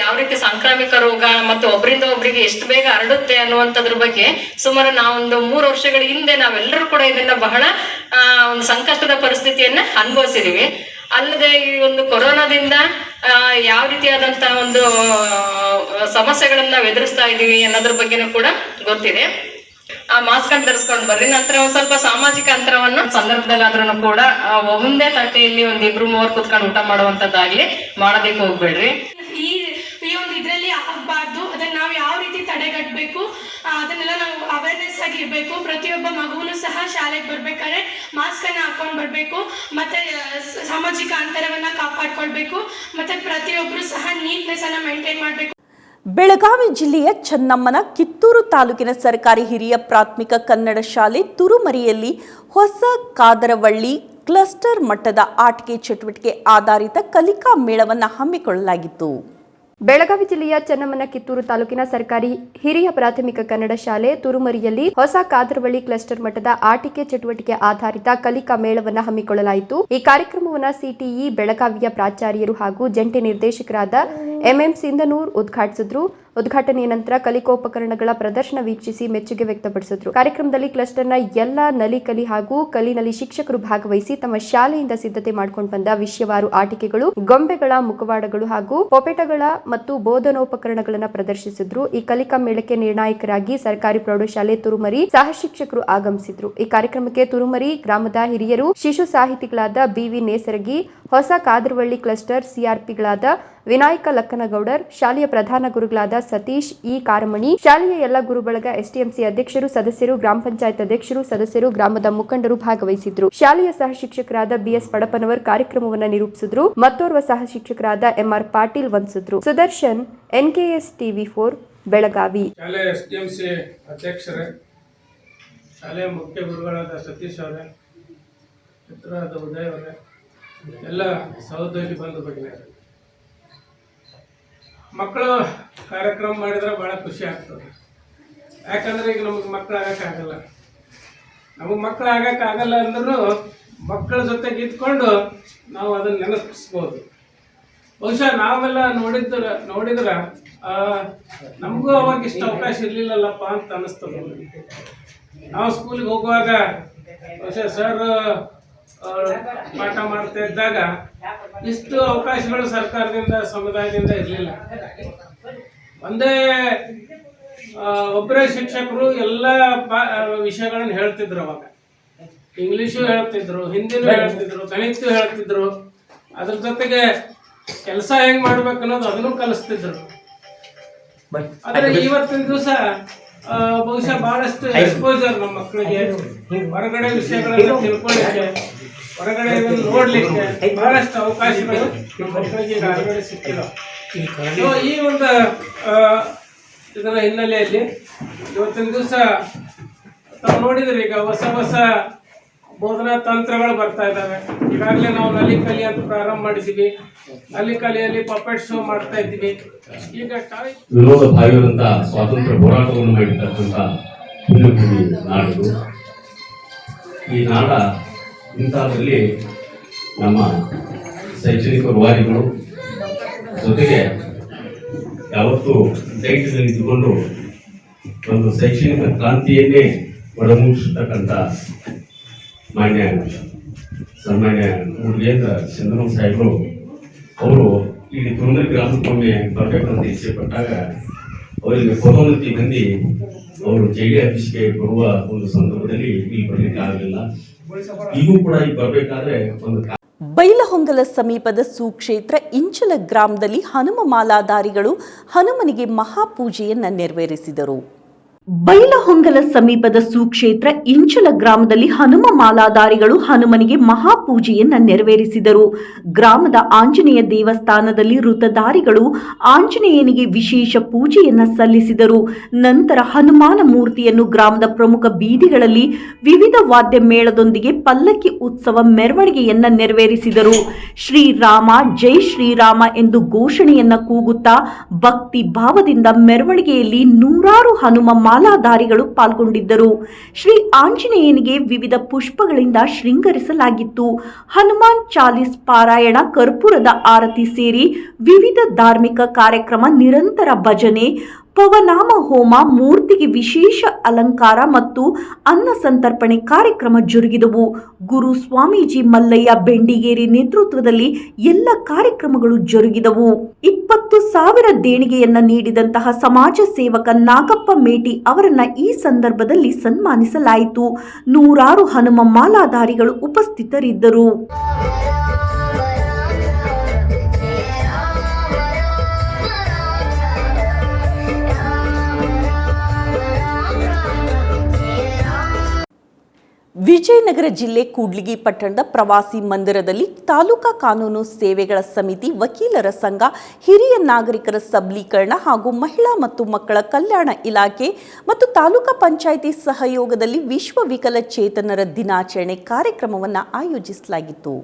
ಯಾವ ರೀತಿ ಸಾಂಕ್ರಾಮಿಕ ರೋಗ ಮತ್ತು ಒಬ್ಬರಿಂದ ಒಬ್ಬರಿಗೆ ಎಷ್ಟು ಬೇಗ ಹರಡುತ್ತೆ ಅನ್ನುವಂಥದ್ರ ಬಗ್ಗೆ ಸುಮಾರು ನಾವೊಂದು 3 ವರ್ಷಗಳ ಹಿಂದೆ ನಾವೆಲ್ಲರೂ ಕೂಡ ಇದನ್ನ ಬಹಳ ಒಂದು ಸಂಕಷ್ಟದ ಪರಿಸ್ಥಿತಿಯನ್ನ ಅನುಭವಿಸಿದೀವಿ. ಅಲ್ಲದೆ ಈ ಒಂದು ಕೊರೋನಾದಿಂದ ಯಾವ ರೀತಿಯಾದಂತಹ ಒಂದು ಸಮಸ್ಯೆಗಳನ್ನ ನಾವು ಎದುರಿಸ್ತಾ ಇದೀವಿ ಅನ್ನೋದ್ರ ಬಗ್ಗೆನೂ ಕೂಡ ಗೊತ್ತಿದೆ. ಆ ಮಾಸ್ಕ್ ಅನ್ನು ಧರಿಸ್ಕೊಂಡು ಬರ್ರಿ. ನಂತರ ಒಂದ್ ಸ್ವಲ್ಪ ಸಾಮಾಜಿಕ ಅಂತರವನ್ನು ಸಂದರ್ಭದಲ್ಲಾದ್ರೂ ಕೂಡ ಒಂದೇ ತಟ್ಟೆಯಲ್ಲಿ 1-2-3 ಕುತ್ಕೊಂಡು ಊಟ ಮಾಡುವಂತದ್ದಾಗ್ಲಿ ಮಾಡೋದಕ್ಕೆ ಹೋಗ್ಬೇಡ್ರಿ. ಈ ಒಂದು ಇದರಲ್ಲಿ ಆಗಬಾರ್ದು. ಅದನ್ನ ನಾವು ಯಾವ ರೀತಿ ತಡೆಗಟ್ಟಬೇಕು ಅದನ್ನೆಲ್ಲ ನಾವು ಅವೇರ್ನೆಸ್ ಆಗಿ ಇರಬೇಕು. ಪ್ರತಿಯೊಬ್ಬ ಮಗುವೂ ಸಹ ಶಾಲೆಗೆ ಬರ್ಬೇಕಾದ್ರೆ ಮಾಸ್ಕ್ ಅನ್ನ ಹಾಕೊಂಡು ಬರ್ಬೇಕು, ಮತ್ತೆ ಸಾಮಾಜಿಕ ಅಂತರವನ್ನ ಕಾಪಾಡ್ಕೊಳ್ಬೇಕು, ಮತ್ತೆ ಪ್ರತಿಯೊಬ್ಬರು ಸಹ ನೀಟ್ನೆಸ್ ಅನ್ನ ಮೇಂಟೈನ್ ಮಾಡಬೇಕು. ಬೆಳಗಾವಿ ಜಿಲ್ಲೆಯ ಚೆನ್ನಮ್ಮನ ಕಿತ್ತೂರು ತಾಲೂಕಿನ ಸರ್ಕಾರಿ ಹಿರಿಯ ಪ್ರಾಥಮಿಕ ಕನ್ನಡ ಶಾಲೆ ತುರುಮರಿಯಲ್ಲಿ ಹೊಸ ಕಾದರವಳ್ಳಿ ಕ್ಲಸ್ಟರ್ ಮಟ್ಟದ ಆಟಿಕೆ ಚಟುವಟಿಕೆ ಆಧಾರಿತ ಕಲಿಕಾ ಮೇಳವನ್ನು ಹಮ್ಮಿಕೊಳ್ಳಲಾಗಿತ್ತು. ಬೆಳಗಾವಿ ಜಿಲ್ಲೆಯ ಚೆನ್ನಮ್ಮನ ಕಿತ್ತೂರು ತಾಲೂಕಿನ ಸರ್ಕಾರಿ ಹಿರಿಯ ಪ್ರಾಥಮಿಕ ಕನ್ನಡ ಶಾಲೆ ತುರುಮರಿಯಲ್ಲಿ ಹೊಸ ಕಾದರವಳ್ಳಿ ಕ್ಲಸ್ಟರ್ ಮಟ್ಟದ ಆಟಿಕೆ ಚಟುವಟಿಕೆ ಆಧಾರಿತ ಕಲಿಕಾ ಮೇಳವನ್ನು ಹಮ್ಮಿಕೊಳ್ಳಲಾಯಿತು. ಈ ಕಾರ್ಯಕ್ರಮವನ್ನು ಸಿಟಿಇ ಬೆಳಗಾವಿಯ ಪ್ರಾಚಾರ್ಯರು ಹಾಗೂ ಜಂಟಿ ನಿರ್ದೇಶಕರಾದ MM ಸಿಂಧನೂರ್ ಉದ್ಘಾಟಿಸಿದ್ರು. ಉದ್ಘಾಟನೆಯ ನಂತರ ಕಲಿಕೋಪಕರಣಗಳ ಪ್ರದರ್ಶನ ವೀಕ್ಷಿಸಿ ಮೆಚ್ಚುಗೆ ವ್ಯಕ್ತಪಡಿಸಿದ್ರು. ಕಾರ್ಯಕ್ರಮದಲ್ಲಿ ಕ್ಲಸ್ಟರ್ನ ಎಲ್ಲ ನಲಿ ಹಾಗೂ ಕಲಿನಲ್ಲಿ ಶಿಕ್ಷಕರು ಭಾಗವಹಿಸಿ ತಮ್ಮ ಶಾಲೆಯಿಂದ ಸಿದ್ಧತೆ ಮಾಡಿಕೊಂಡು ಬಂದ ವಿಷಯವಾರು ಆಟಿಕೆಗಳು, ಗೊಂಬೆಗಳ ಮುಖವಾಡಗಳು ಹಾಗೂ ಪೊಪೆಟಗಳ ಮತ್ತು ಬೋಧನೋಪಕರಣಗಳನ್ನು ಪ್ರದರ್ಶಿಸಿದ್ರು. ಈ ಕಲಿಕಾ ಮೇಳಕ್ಕೆ ನಿರ್ಣಾಯಕರಾಗಿ ಸರ್ಕಾರಿ ಪ್ರೌಢಶಾಲೆ ತುರುಮರಿ ಸಹ ಶಿಕ್ಷಕರು ಆಗಮಿಸಿದ್ರು. ಈ ಕಾರ್ಯಕ್ರಮಕ್ಕೆ ತುರುಮರಿ ಗ್ರಾಮದ ಹಿರಿಯರು, ಶಿಶು ಸಾಹಿತಿಗಳಾದ BV ನೇಸರಗಿ, ಹೊಸ ಕಾದರವಳ್ಳಿ ಕ್ಲಸ್ಟರ್ CRPಗಳಾದ ವಿನಾಯಕ ಲಕ್ಕನಗೌಡರ್, ಶಾಲೆಯ ಪ್ರಧಾನ ಗುರುಗಳಾದ ಸತೀಶ್ E ಕಾರಮಣಿ, ಶಾಲೆಯ ಎಲ್ಲ ಗುರುಬಳಗ, STMC ಅಧ್ಯಕ್ಷರು, ಸದಸ್ಯರು, ಗ್ರಾಮ ಪಂಚಾಯತ್ ಅಧ್ಯಕ್ಷರು, ಸದಸ್ಯರು, ಗ್ರಾಮದ ಮುಖಂಡರು ಭಾಗವಹಿಸಿದ್ರು. ಶಾಲೆಯ ಸಹ ಶಿಕ್ಷಕರಾದ BS ಪಡಪನವರ್ ಕಾರ್ಯಕ್ರಮವನ್ನು ನಿರೂಪಿಸಿದ್ರು. ಮತ್ತೋರ್ವ ಸಹ ಶಿಕ್ಷಕರಾದ MR Patil ವಂದಿಸಿದ್ರು. Sudarshan, NKS TV4 Belagavi. ಶಾಲೆಯ STMC ಅಧ್ಯಕ್ಷರೇ, ಶಾಲೆಯ ಮುಖ್ಯ ಗುರುಗಳಾದ ಸತೀಶ್ ಅವರೇ, ಮಿತ್ರರಾದ ಉದಯ್ ಅವರೇ, ಎಲ್ಲ ಸಹೋದ್ಯೋಗಿ ಬಂಧು ಭಗಿನಿಯರೇ, ಮಕ್ಕಳು ಕಾರ್ಯಕ್ರಮ ಮಾಡಿದ್ರೆ ಭಾಳ ಖುಷಿ ಆಗ್ತದೆ. ಯಾಕಂದರೆ ಈಗ ನಮಗೆ ಮಕ್ಕಳು ಆಗೋಕ್ಕಾಗಲ್ಲ. ನಮಗೆ ಮಕ್ಕಳು ಆಗೋಕ್ಕಾಗಲ್ಲ ಅಂದ್ರೂ ಮಕ್ಕಳ ಜೊತೆಗೆ ಇದ್ಕೊಂಡು ನಾವು ಅದನ್ನು ನೆನಪಿಸ್ಬೋದು. ಬಹುಶಃ ನಾವೆಲ್ಲ ನೋಡಿದ್ರ ನಮಗೂ ಅವಾಗ ಇಷ್ಟು ಅವಕಾಶ ಇರ್ಲಿಲ್ಲಲ್ಲಪ್ಪ ಅಂತ ಅನಿಸ್ತದೆ. ನಾವು ಸ್ಕೂಲಿಗೆ ಹೋಗುವಾಗ ಬಹುಶಃ ಸರ್ ಪಾಠ ಮಾಡ್ತಾ ಇದ್ದಾಗ ಇಷ್ಟು ಅವಕಾಶಗಳು ಸರ್ಕಾರದಿಂದ ಸಮುದಾಯದಿಂದ ಇರಲಿಲ್ಲ. ಒಂದೇ ಒಬ್ಬರೇ ಶಿಕ್ಷಕರು ಎಲ್ಲ ವಿಷಯಗಳನ್ನು ಹೇಳ್ತಿದ್ರು. ಅವಾಗ ಇಂಗ್ಲೀಷು ಹೇಳ್ತಿದ್ರು, ಹಿಂದಿನೂ ಹೇಳ್ತಿದ್ರು, ಗಣಿತ ಹೇಳ್ತಿದ್ರು. ಅದ್ರ ಜೊತೆಗೆ ಕೆಲಸ ಹೆಂಗ್ ಮಾಡ್ಬೇಕು ಅನ್ನೋದು ಅದನ್ನು ಕಲಿಸ್ತಿದ್ರು. ಆದ್ರೆ ಇವತ್ತಿನ ದಿವಸ ಬಹುಶಃ ಬಹಳಷ್ಟು ಎಕ್ಸ್ಪೋಜರ್ ನಮ್ಮ ಮಕ್ಕಳಿಗೆ ಹೊರಗಡೆ ವಿಷಯಗಳನ್ನ ತಿಳ್ಕೊಳ್ಳಿಕ್ಕೆ, ಹೊರಗಡೆ ನೋಡ್ಲಿಕ್ಕೆ ಬಹಳಷ್ಟು ಅವಕಾಶಗಳು ಮಕ್ಕಳಿಗೆ ಹೊರಗಡೆ ಸಿಕ್ಕಿಲ್ಲ. ಈ ಒಂದು ಇದರ ಹಿನ್ನೆಲೆಯಲ್ಲಿ ಇವತ್ತಿನ ದಿವಸ ತಾವು ನೋಡಿದ್ರೆ ಈಗ ಹೊಸ ಬೋಧನಾ ತಂತ್ರಗಳು ಬರ್ತಾ ಇದ್ದಾವೆ. ಈಗಾಗಲೇ ನಾವು ನಲ್ಲಿ ಕಲಿ ಅಂತ ಪ್ರಾರಂಭ ಮಾಡಿದ್ದೀವಿ. ನಲ್ಲಿ ಕಲಿಯಲ್ಲಿ ಪಪೆಟ್ ಶೋ ಮಾಡ್ತಾ ಇದ್ದೀವಿ. ಈಗ ವಿನೋದ ಭಾವಿಯಾದಂತಹ ಸ್ವಾತಂತ್ರ್ಯ ಹೋರಾಟವನ್ನು ಮಾಡಿರ್ತಕ್ಕಂಥ ಪುಣ್ಯಭೂಮಿ ನಾಡು. ಈ ನಾಡ ಇಂಥದ್ರಲ್ಲಿ ನಮ್ಮ ಶೈಕ್ಷಣಿಕ ರೂವಾರಿಗಳು ಜೊತೆಗೆ ಯಾವತ್ತೂ ದೈತ್ಯದಲ್ಲಿ ಇದ್ದುಕೊಂಡು ಒಂದು ಶೈಕ್ಷಣಿಕ ಕ್ರಾಂತಿಯನ್ನೇ ಒಳಮೂಡಿಸತಕ್ಕಂಥ ಸನ್ಮಾನ್ಯ ಮುರುಗೇಂದ್ರ ಚಂದ್ರಮ್ಮ ಸಾಹೇಬರು ಅವರು ಇಲ್ಲಿ ತುರುನೂರು ಗ್ರಾಮಕ್ಕೊಮ್ಮೆ ಬರಬೇಕಂತ ಇಚ್ಛೆ ಪಟ್ಟಾಗ ಅವರಿಗೆ ಪದೋನ್ನತಿ ಹೊಂದಿ ಅವರು ಜೈಲಿ ಆಫೀಸ್ಗೆ ಬರುವ ಒಂದು ಸಂದರ್ಭದಲ್ಲಿ ಇಲ್ಲಿ ಬರಲಿಕ್ಕೆ ಆಗಲಿಲ್ಲ. ಈಗೂ ಕೂಡ ಇಲ್ಲಿ ಬರಬೇಕಾದ್ರೆ ಒಂದು ಬೈಲಹೊಂಗಲ ಸಮೀಪದ ಸುಕ್ಷೇತ್ರ ಇಂಚಲ ಗ್ರಾಮದಲ್ಲಿ ಹನುಮ ಮಾಲಾಧಾರಿಗಳು ಹನುಮನಿಗೆ ಮಹಾಪೂಜೆಯನ್ನ ನೆರವೇರಿಸಿದರು. ಬೈಲಹೊಂಗಲ ಸಮೀಪದ ಸುಕ್ಷೇತ್ರ ಇಂಚಲ ಗ್ರಾಮದಲ್ಲಿ ಹನುಮ ಮಾಲಾಧಾರಿಗಳು ಹನುಮನಿಗೆ ಮಹಾಪೂಜೆಯನ್ನ ನೆರವೇರಿಸಿದರು. ಗ್ರಾಮದ ಆಂಜನೇಯ ದೇವಸ್ಥಾನದಲ್ಲಿ ವೃತಧಾರಿಗಳು ಆಂಜನೇಯನಿಗೆ ವಿಶೇಷ ಪೂಜೆಯನ್ನ ಸಲ್ಲಿಸಿದರು. ನಂತರ ಹನುಮಾನ ಮೂರ್ತಿಯನ್ನು ಗ್ರಾಮದ ಪ್ರಮುಖ ಬೀದಿಗಳಲ್ಲಿ ವಿವಿಧ ವಾದ್ಯ ಮೇಳದೊಂದಿಗೆ ಪಲ್ಲಕ್ಕಿ ಉತ್ಸವ ಮೆರವಣಿಗೆಯನ್ನ ನೆರವೇರಿಸಿದರು. ಶ್ರೀರಾಮ ಜೈ ಶ್ರೀರಾಮ ಎಂದು ಘೋಷಣೆಯನ್ನ ಕೂಗುತ್ತಾ ಭಕ್ತಿ ಭಾವದಿಂದ ಮೆರವಣಿಗೆಯಲ್ಲಿ ನೂರಾರು ಹನುಮ ಮಾಲಾಧಾರಿಗಳು ಪಾಲ್ಗೊಂಡಿದ್ದರು. ಶ್ರೀ ಆಂಜನೇಯನಿಗೆ ವಿವಿಧ ಪುಷ್ಪಗಳಿಂದ ಶೃಂಗರಿಸಲಾಗಿತ್ತು. ಹನುಮಾನ್ ಚಾಲಿಸ್ ಪಾರಾಯಣ, ಕರ್ಪೂರದ ಆರತಿ ಸೇರಿ ವಿವಿಧ ಧಾರ್ಮಿಕ ಕಾರ್ಯಕ್ರಮ, ನಿರಂತರ ಭಜನೆ, ಪವನಾಮ ಹೋಮ, ಮೂರ್ತಿಗೆ ವಿಶೇಷ ಅಲಂಕಾರ ಮತ್ತು ಅನ್ನ ಸಂತರ್ಪಣೆ ಕಾರ್ಯಕ್ರಮ ಜರುಗಿದವು. ಗುರು ಸ್ವಾಮೀಜಿ ಮಲ್ಲಯ್ಯ ಬೆಂಡಿಗೇರಿ ನೇತೃತ್ವದಲ್ಲಿ ಎಲ್ಲ ಕಾರ್ಯಕ್ರಮಗಳು ಜರುಗಿದವು. 20,000 ದೇಣಿಗೆಯನ್ನ ನೀಡಿದಂತಹ ಸಮಾಜ ಸೇವಕ ನಾಗಪ್ಪ ಮೇಟಿ ಅವರನ್ನ ಈ ಸಂದರ್ಭದಲ್ಲಿ ಸನ್ಮಾನಿಸಲಾಯಿತು. ನೂರಾರು ಹನುಮ ಮಾಲಾಧಾರಿಗಳು ಉಪಸ್ಥಿತರಿದ್ದರು. ವಿಜಯನಗರ ಜಿಲ್ಲೆ ಕೂಡ್ಲಿಗಿ ಪಟ್ಟಣದ ಪ್ರವಾಸಿ ಮಂದಿರದಲ್ಲಿ ತಾಲೂಕಾ ಕಾನೂನು ಸೇವೆಗಳ ಸಮಿತಿ, ವಕೀಲರ ಸಂಘ, ಹಿರಿಯ ನಾಗರಿಕರ ಸಬಲೀಕರಣ ಹಾಗೂ ಮಹಿಳಾ ಮತ್ತು ಮಕ್ಕಳ ಕಲ್ಯಾಣ ಇಲಾಖೆ ಮತ್ತು ತಾಲೂಕಾ ಪಂಚಾಯಿತಿ ಸಹಯೋಗದಲ್ಲಿ ವಿಶ್ವ ವಿಕಲಚೇತನರ ದಿನಾಚರಣೆ ಕಾರ್ಯಕ್ರಮವನ್ನು ಆಯೋಜಿಸಲಾಗಿತ್ತು.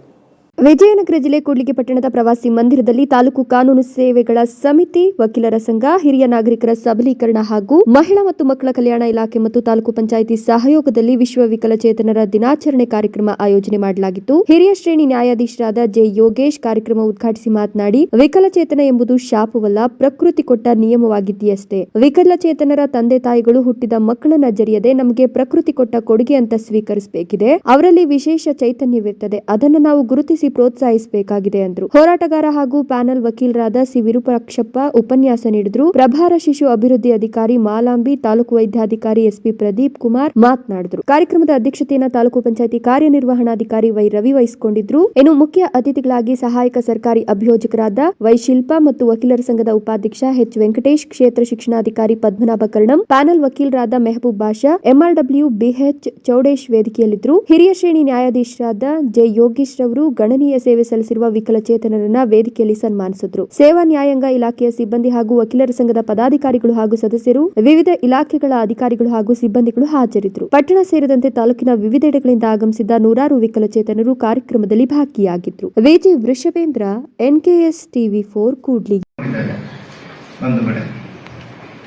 ವಿಜಯನಗರ ಜಿಲ್ಲೆ ಕೂಡ್ಲಿಗಿ ಪಟ್ಟಣದ ಪ್ರವಾಸಿ ಮಂದಿರದಲ್ಲಿ ತಾಲೂಕು ಕಾನೂನು ಸೇವೆಗಳ ಸಮಿತಿ, ವಕೀಲರ ಸಂಘ, ಹಿರಿಯ ನಾಗರಿಕರ ಸಬಲೀಕರಣ ಹಾಗೂ ಮಹಿಳಾ ಮತ್ತು ಮಕ್ಕಳ ಕಲ್ಯಾಣ ಇಲಾಖೆ ಮತ್ತು ತಾಲೂಕು ಪಂಚಾಯಿತಿ ಸಹಯೋಗದಲ್ಲಿ ವಿಶ್ವ ವಿಕಲಚೇತನರ ದಿನಾಚರಣೆ ಕಾರ್ಯಕ್ರಮ ಆಯೋಜನೆ ಮಾಡಲಾಗಿತ್ತು. ಹಿರಿಯ ಶ್ರೇಣಿ ನ್ಯಾಯಾಧೀಶರಾದ ಜೆ ಯೋಗೇಶ್ ಕಾರ್ಯಕ್ರಮ ಉದ್ಘಾಟಿಸಿ ಮಾತನಾಡಿ, ವಿಕಲಚೇತನ ಎಂಬುದು ಶಾಪವಲ್ಲ, ಪ್ರಕೃತಿ ಕೊಟ್ಟ ನಿಯಮವಾಗಿದೆಯಷ್ಟೇ. ವಿಕಲಚೇತನರ ತಂದೆ ತಾಯಿಗಳು ಹುಟ್ಟಿದ ಮಕ್ಕಳನ್ನ ಜರಿಯದೆ ನಮಗೆ ಪ್ರಕೃತಿ ಕೊಟ್ಟ ಕೊಡುಗೆ ಅಂತ ಸ್ವೀಕರಿಸಬೇಕಿದೆ. ಅವರಲ್ಲಿ ವಿಶೇಷ ಚೈತನ್ಯವಿರ್ತದೆ, ಅದನ್ನು ನಾವು ಗುರುತಿಸಿ ಪ್ರೋತ್ಸಾಹಿಸಬೇಕಾಗಿದೆ ಎಂದರು. ಹೋರಾಟಗಾರ ಹಾಗೂ ಪ್ಯಾನಲ್ ವಕೀಲರಾದ ಸಿ ವಿರೂಪಾಕ್ಷಪ್ಪ ಉಪನ್ಯಾಸ ನೀಡಿದ್ರು. ಪ್ರಭಾರ ಶಿಶು ಅಭಿವೃದ್ಧಿ ಅಧಿಕಾರಿ ಮಾಲಾಂಬಿ, ತಾಲೂಕು ವೈದ್ಯಾಧಿಕಾರಿ ಎಸ್ಪಿ ಪ್ರದೀಪ್ ಕುಮಾರ್ ಮಾತನಾಡಿದರು. ಕಾರ್ಯಕ್ರಮದ ಅಧ್ಯಕ್ಷತೆಯನ್ನು ತಾಲೂಕು ಪಂಚಾಯಿತಿ ಕಾರ್ಯನಿರ್ವಹಣಾಧಿಕಾರಿ ವೈ ರವಿ ವಹಿಸಿಕೊಂಡಿದ್ರು. ಇನ್ನು ಮುಖ್ಯ ಅತಿಥಿಗಳಾಗಿ ಸಹಾಯಕ ಸರ್ಕಾರಿ ಅಭಿಯೋಜಕರಾದ ವೈ ಶಿಲ್ಪಾ ಮತ್ತು ವಕೀಲರ ಸಂಘದ ಉಪಾಧ್ಯಕ್ಷ ಎಚ್ ವೆಂಕಟೇಶ್, ಕ್ಷೇತ್ರ ಶಿಕ್ಷಣಾಧಿಕಾರಿ ಪದ್ಮನಾಭ ಕರ್ಣಂ, ಪ್ಯಾನಲ್ ವಕೀಲರಾದ ಮೆಹಬೂಬ್ ಬಾಷಾ, ಎಂಆರ್ಡಬ್ಲ್ಯೂ ಬಿಎಚ್ ಚೌಡೇಶ್ ವೇದಿಕೆಯಲ್ಲಿದ್ದರು. ಹಿರಿಯ ಶ್ರೇಣಿ ನ್ಯಾಯಾಧೀಶರಾದ ಜೆ ಯೋಗೇಶ್ ರವರು ಗಣನೀಯ ಸೇವೆ ಸಲ್ಲಿಸಿರುವ ವಿಕಲಚೇತನರನ್ನ ವೇದಿಕೆಯಲ್ಲಿ ಸನ್ಮಾನಿಸಿದ್ರು. ಸೇವಾ ನ್ಯಾಯಾಂಗ ಇಲಾಖೆಯ ಸಿಬ್ಬಂದಿ ಹಾಗೂ ವಕೀಲರ ಸಂಘದ ಪದಾಧಿಕಾರಿಗಳು ಹಾಗೂ ಸದಸ್ಯರು, ವಿವಿಧ ಇಲಾಖೆಗಳ ಅಧಿಕಾರಿಗಳು ಹಾಗೂ ಸಿಬ್ಬಂದಿಗಳು ಹಾಜರಿದ್ದರು. ಪಟ್ಟಣ ಸೇರಿದಂತೆ ತಾಲೂಕಿನ ವಿವಿಧೆಡೆಗಳಿಂದ ಆಗಮಿಸಿದ್ದ ನೂರಾರು ವಿಕಲಚೇತನರು ಕಾರ್ಯಕ್ರಮದಲ್ಲಿ ಭಾಗಿಯಾಗಿದ್ರು. Viji Vrishabhendra, NKS TV4 Kudligi.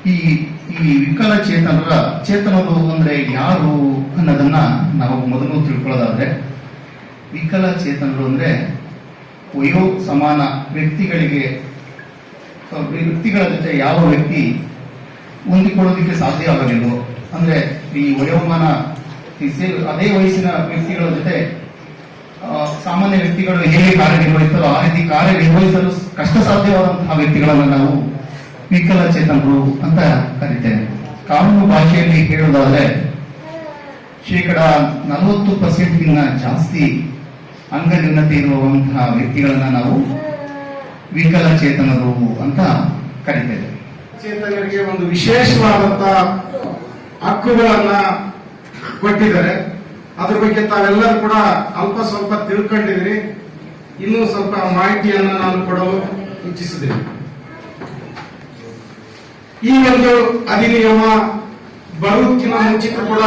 ಈ ವಿಕಲಚೇತನರ ಚೇತನರು ಅಂದ್ರೆ ಯಾರು ಅನ್ನೋದನ್ನ ನಾವು ಮೊದಲು ತಿಳ್ಕೊಳ್ಳೋದಾದ್ರೆ, ವಿಕಲಚೇತನರು ಅಂದ್ರೆ ವಯೋ ಸಮಾನ ವ್ಯಕ್ತಿಗಳ ಜೊತೆ ಯಾವ ವ್ಯಕ್ತಿ ಹೊಂದಿಕೊಳ್ಳೋದಕ್ಕೆ ಸಾಧ್ಯ ಆಗಲಿಲ್ವೋ, ಅಂದ್ರೆ ಈ ವಯೋಮಾನ ಅದೇ ವಯಸ್ಸಿನ ವ್ಯಕ್ತಿಗಳ ಜೊತೆ ಸಾಮಾನ್ಯ ವ್ಯಕ್ತಿಗಳು ಹೇಗೆ ಕಾರ್ಯನಿರ್ವಹಿಸ್ತಾರೋ ಆ ರೀತಿ ಕಾರ್ಯನಿರ್ವಹಿಸಲು ಕಷ್ಟ ಸಾಧ್ಯವಾದಂತಹ ವ್ಯಕ್ತಿಗಳನ್ನು ನಾವು ವಿಕಲಚೇತನರು ಅಂತ ಕರಿತೇವೆ. ಕಾನೂನು ಭಾಷೆಯಲ್ಲಿ ಹೇಳುವುದಾದ್ರೆ 40% ಜಾಸ್ತಿ ಅಂಗನ್ಯೂನತೆ ಇರುವಂತಹ ವ್ಯಕ್ತಿಗಳನ್ನ ನಾವು ವಿಕಲಚೇತನರು ಅಂತ ಕರಿತೇವೆ. ಚೇತನರಿಗೆ ಒಂದು ವಿಶೇಷವಾದಂತಹ ಹಕ್ಕುಗಳನ್ನ ಕೊಟ್ಟಿದ್ದಾರೆ. ಅದ್ರ ಬಗ್ಗೆ ತಾವೆಲ್ಲರೂ ಕೂಡ ಅಲ್ಪ ಸ್ವಲ್ಪ ತಿಳ್ಕೊಂಡಿದ್ದೀರಿ. ಇನ್ನೂ ಸ್ವಲ್ಪ ಮಾಹಿತಿಯನ್ನ ನಾನು ಕೊಡಲು ಇಚ್ಛಿಸಿದ್ದೇನೆ. ಈ ಒಂದು ಅಧಿನಿಯಮ ಬರುವುದಕ್ಕಿಂತ ಮುಂಚಿತ ಕೂಡ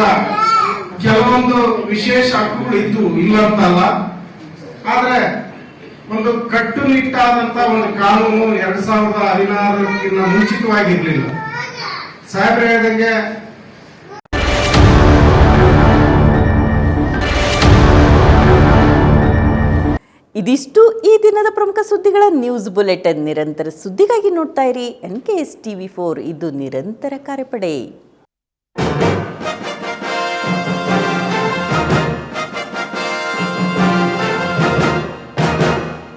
ಕೆಲವೊಂದು ವಿಶೇಷ ಹಕ್ಕುಗಳು ಇದ್ದು ಇಲ್ಲ ಅಂತಲ್ಲ, ಆದ್ರೆ ಒಂದು ಕಟ್ಟುನಿಟ್ಟಾದಂತ ಒಂದು ಕಾನೂನು 2016ಕ್ಕಿಂತ ಮುಂಚಿತವಾಗಿರ್ಲಿಲ್ಲ. ಸಾಹೇಬ್ರು ಹೇಳಿದಂಗೆ ಇದಿಷ್ಟು ಈ ದಿನದ ಪ್ರಮುಖ ಸುದ್ದಿಗಳ ನ್ಯೂಸ್ ಬುಲೆಟಿನ್. ನಿರಂತರ ಸುದ್ದಿಗಾಗಿ ನೋಡ್ತಾ ಇರಿ NKS TV4, ಇದು ನಿರಂತರ ಕಾರ್ಯಪಡೆ.